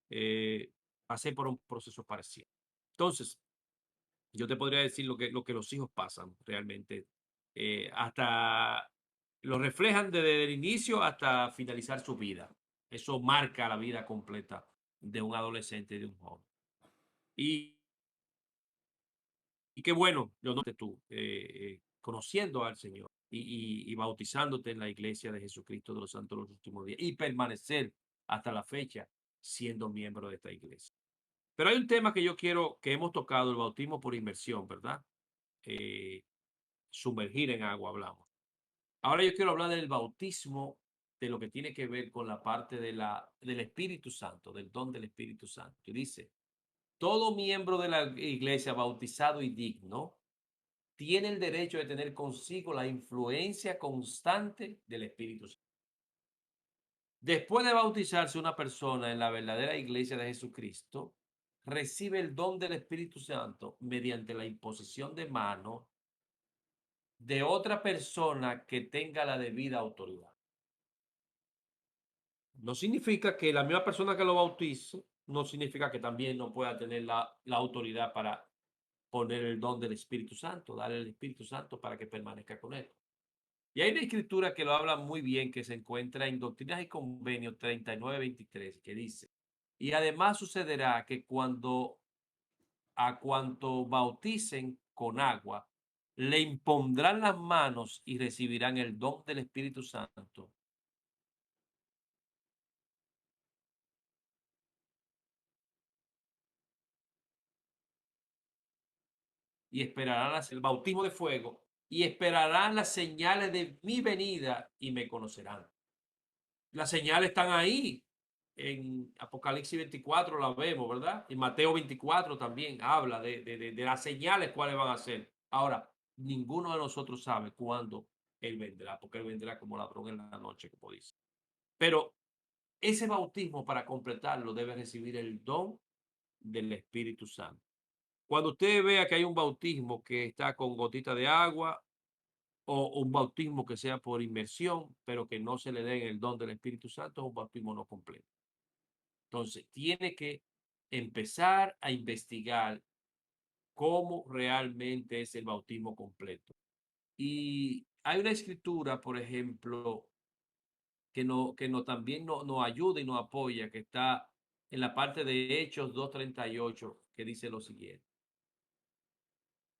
eh, pasé por un proceso parecido. Entonces, yo te podría decir lo que los hijos pasan realmente, hasta lo reflejan desde el inicio hasta finalizar su vida. Eso marca la vida completa de un adolescente y de un joven. Y Y qué bueno, Leonor, que tú, conociendo al Señor y bautizándote en la iglesia de Jesucristo de los Santos de los Últimos Días y permanecer hasta la fecha siendo miembro de esta iglesia. Pero hay un tema que yo quiero, que hemos tocado, el bautismo por inmersión, ¿verdad? Eh, Sumergir en agua, hablamos. Ahora yo quiero hablar del bautismo, de lo que tiene que ver con la parte del Espíritu Santo, del don del Espíritu Santo. Y dice, todo miembro de la iglesia bautizado y digno tiene el derecho de tener consigo la influencia constante del Espíritu Santo. Después de bautizarse una persona en la verdadera iglesia de Jesucristo, recibe el don del Espíritu Santo mediante la imposición de mano de otra persona que tenga la debida autoridad. No significa que la misma persona que lo bautice, no significa que también no pueda tener la autoridad para poner el don del Espíritu Santo, darle el Espíritu Santo para que permanezca con él. Y hay una escritura que lo habla muy bien, que se encuentra en Doctrinas y Convenios 39:23, que dice, y además sucederá que cuando a cuanto bauticen con agua, le impondrán las manos y recibirán el don del Espíritu Santo. Y esperarán el bautismo de fuego y esperarán las señales de mi venida y me conocerán. Las señales están ahí. En Apocalipsis 24 la vemos, ¿verdad? Y Mateo 24 también habla de las señales cuáles van a ser. Ahora, ninguno de nosotros sabe cuándo Él vendrá, porque Él vendrá como ladrón en la noche, como dice. Pero ese bautismo, para completarlo, debe recibir el don del Espíritu Santo. Cuando usted vea que hay un bautismo que está con gotita de agua o un bautismo que sea por inmersión, pero que no se le den el don del Espíritu Santo, es un bautismo no completo. Entonces, tiene que empezar a investigar cómo realmente es el bautismo completo. Y hay una escritura, por ejemplo, que también nos ayuda y nos apoya, que está en la parte de Hechos 2:38, que dice lo siguiente.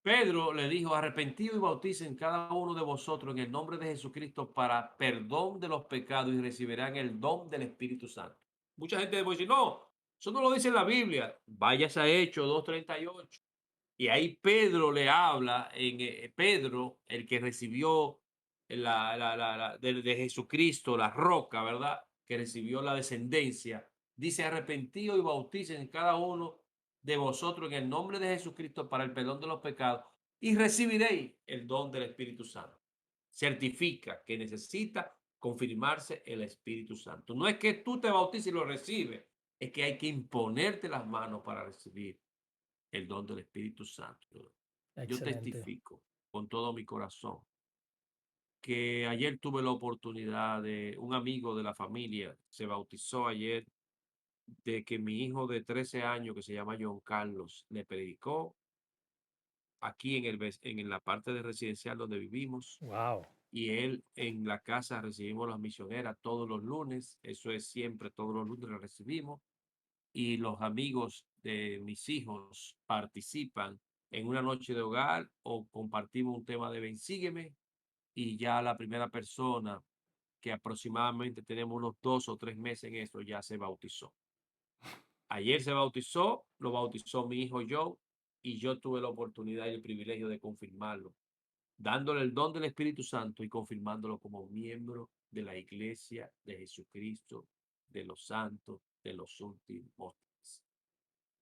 Pedro le dijo, arrepentido y bauticen cada uno de vosotros en el nombre de Jesucristo para perdón de los pecados y recibirán el don del Espíritu Santo. Mucha gente puede decir, no, eso no lo dice en la Biblia. Vayas a Hechos 2:38. Y ahí Pedro le habla, Pedro, el que recibió de Jesucristo, la roca, ¿verdad? Que recibió la descendencia. Dice, arrepentido y bauticen cada uno de vosotros en el nombre de Jesucristo para el perdón de los pecados y recibiréis el don del Espíritu Santo. Certifica que necesita confirmarse el Espíritu Santo. No es que tú te bautices y lo recibes, es que hay que imponerte las manos para recibir el don del Espíritu Santo. Yo Excelente. testifico con todo mi corazón que ayer tuve la oportunidad de un amigo de la familia, se bautizó ayer, de que mi hijo de 13 años, que se llama John Carlos, le predicó aquí en la parte de residencial donde vivimos. Wow. Y él en la casa recibimos las misioneras todos los lunes, eso es siempre, todos los lunes la recibimos y los amigos de mis hijos participan en una noche de hogar o compartimos un tema de Ven, sígueme y ya la primera persona que aproximadamente tenemos unos 2 o 3 meses en esto ya se bautizó. Ayer se bautizó, lo bautizó mi hijo Joe y yo tuve la oportunidad y el privilegio de confirmarlo, dándole el don del Espíritu Santo y confirmándolo como miembro de la iglesia de Jesucristo, de los santos, de los últimos.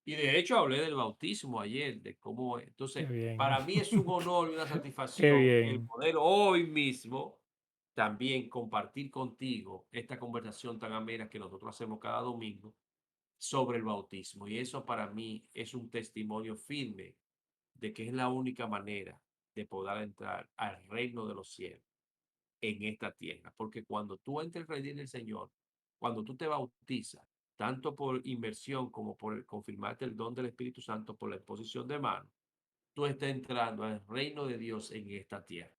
Y de hecho hablé del bautismo ayer, de cómo, Qué entonces, bien. para mí es un honor y una Qué satisfacción el bien. poder hoy mismo también compartir contigo esta conversación tan amena que nosotros hacemos cada domingo sobre el bautismo. Y eso para mí es un testimonio firme de que es la única manera de poder entrar al reino de los cielos en esta tierra. Porque cuando tú entres al reino del Señor, cuando tú te bautizas, tanto por inmersión como por el confirmarte el don del Espíritu Santo por la exposición de manos, tú estás entrando al reino de Dios en esta tierra.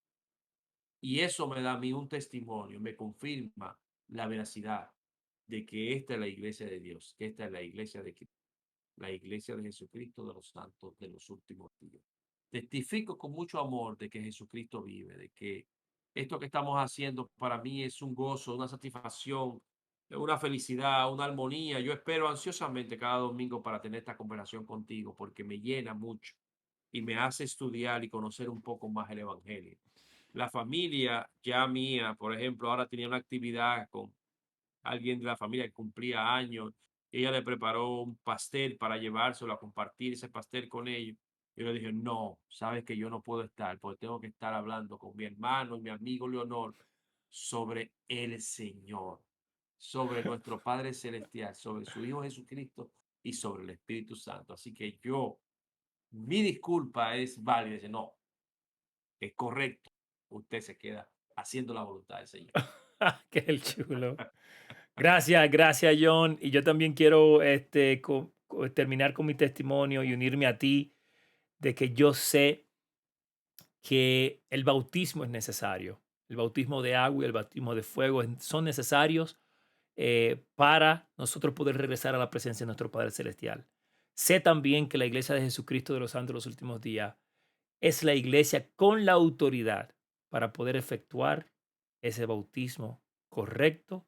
Y eso me da a mí un testimonio, me confirma la veracidad de que esta es la iglesia de Dios, que esta es la iglesia de Cristo, la iglesia de Jesucristo de los santos de los últimos días. Testifico con mucho amor de que Jesucristo vive, de que esto que estamos haciendo para mí es un gozo, una satisfacción, una felicidad, una armonía. Yo espero ansiosamente cada domingo para tener esta conversación contigo porque me llena mucho y me hace estudiar y conocer un poco más el Evangelio. La familia ya mía, por ejemplo, ahora tenía una actividad con alguien de la familia que cumplía años, y ella le preparó un pastel para llevárselo a compartir ese pastel con ellos. Yo le dije, no, sabes que yo no puedo estar, porque tengo que estar hablando con mi hermano y mi amigo Leonor sobre el Señor, sobre nuestro Padre Celestial, sobre su Hijo Jesucristo y sobre el Espíritu Santo. Así que mi disculpa es válida, dice, no, es correcto, usted se queda haciendo la voluntad del Señor. Qué el chulo. Gracias, gracias, John. Y yo también quiero terminar con mi testimonio y unirme a ti de que yo sé que el bautismo es necesario. El bautismo de agua y el bautismo de fuego son necesarios para nosotros poder regresar a la presencia de nuestro Padre Celestial. Sé también que la iglesia de Jesucristo de los Santos de los Últimos Días es la iglesia con la autoridad para poder efectuar ese bautismo correcto,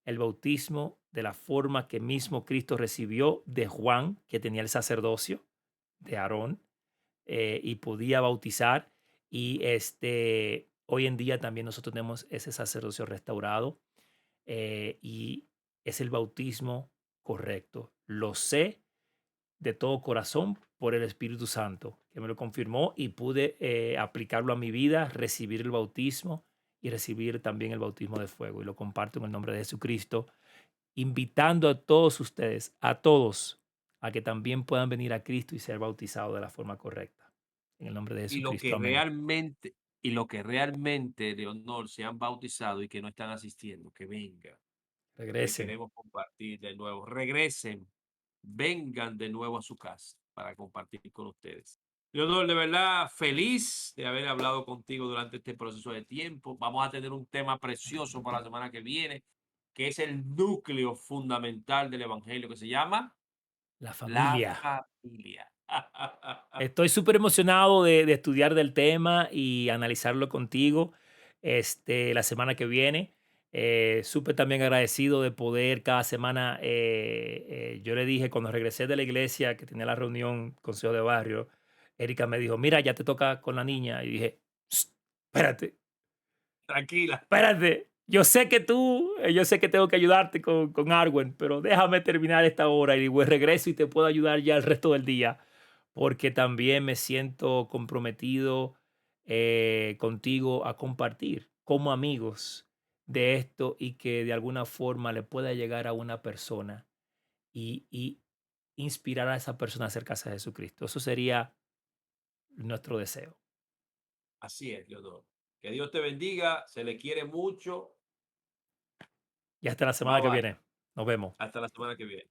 el bautismo de la forma que mismo Cristo recibió de Juan, que tenía el sacerdocio de Aarón y podía bautizar. Y hoy en día también nosotros tenemos ese sacerdocio restaurado y es el bautismo correcto. Lo sé de todo corazón por el Espíritu Santo, que me lo confirmó y pude aplicarlo a mi vida, recibir el bautismo y recibir también el bautismo de fuego. Y lo comparto en el nombre de Jesucristo, invitando a todos ustedes, a todos, a que también puedan venir a Cristo y ser bautizados de la forma correcta. En el nombre de Y lo Jesucristo, que amén. realmente y lo que realmente de honor se han bautizado y que no están asistiendo, que vengan, que Regresen. queremos compartir de nuevo. Regresen, vengan de nuevo a su casa para compartir con ustedes. Leonor, de verdad feliz de haber hablado contigo durante este proceso de tiempo. Vamos a tener un tema precioso para la semana que viene, que es el núcleo fundamental del evangelio, que se llama La la familia. familia. Estoy súper emocionado de estudiar del tema y analizarlo contigo la semana que viene. Súper también agradecido de poder cada semana. Yo le dije cuando regresé de la iglesia que tenía la reunión consejo de barrio, Erika me dijo, mira, ya te toca con la niña. Y dije, "Sst, espérate, Tranquila. espérate. Yo sé que tengo que ayudarte con Arwen, pero déjame terminar esta hora y después regreso y te puedo ayudar ya el resto del día, porque también me siento comprometido contigo a compartir como amigos de esto y que de alguna forma le pueda llegar a una persona y inspirar a esa persona a acercarse a Jesucristo. Eso sería nuestro deseo. Así es, Leonor. Que Dios te bendiga, se le quiere mucho. Y hasta la semana Bye que bye. viene. Nos vemos. Hasta la semana que viene.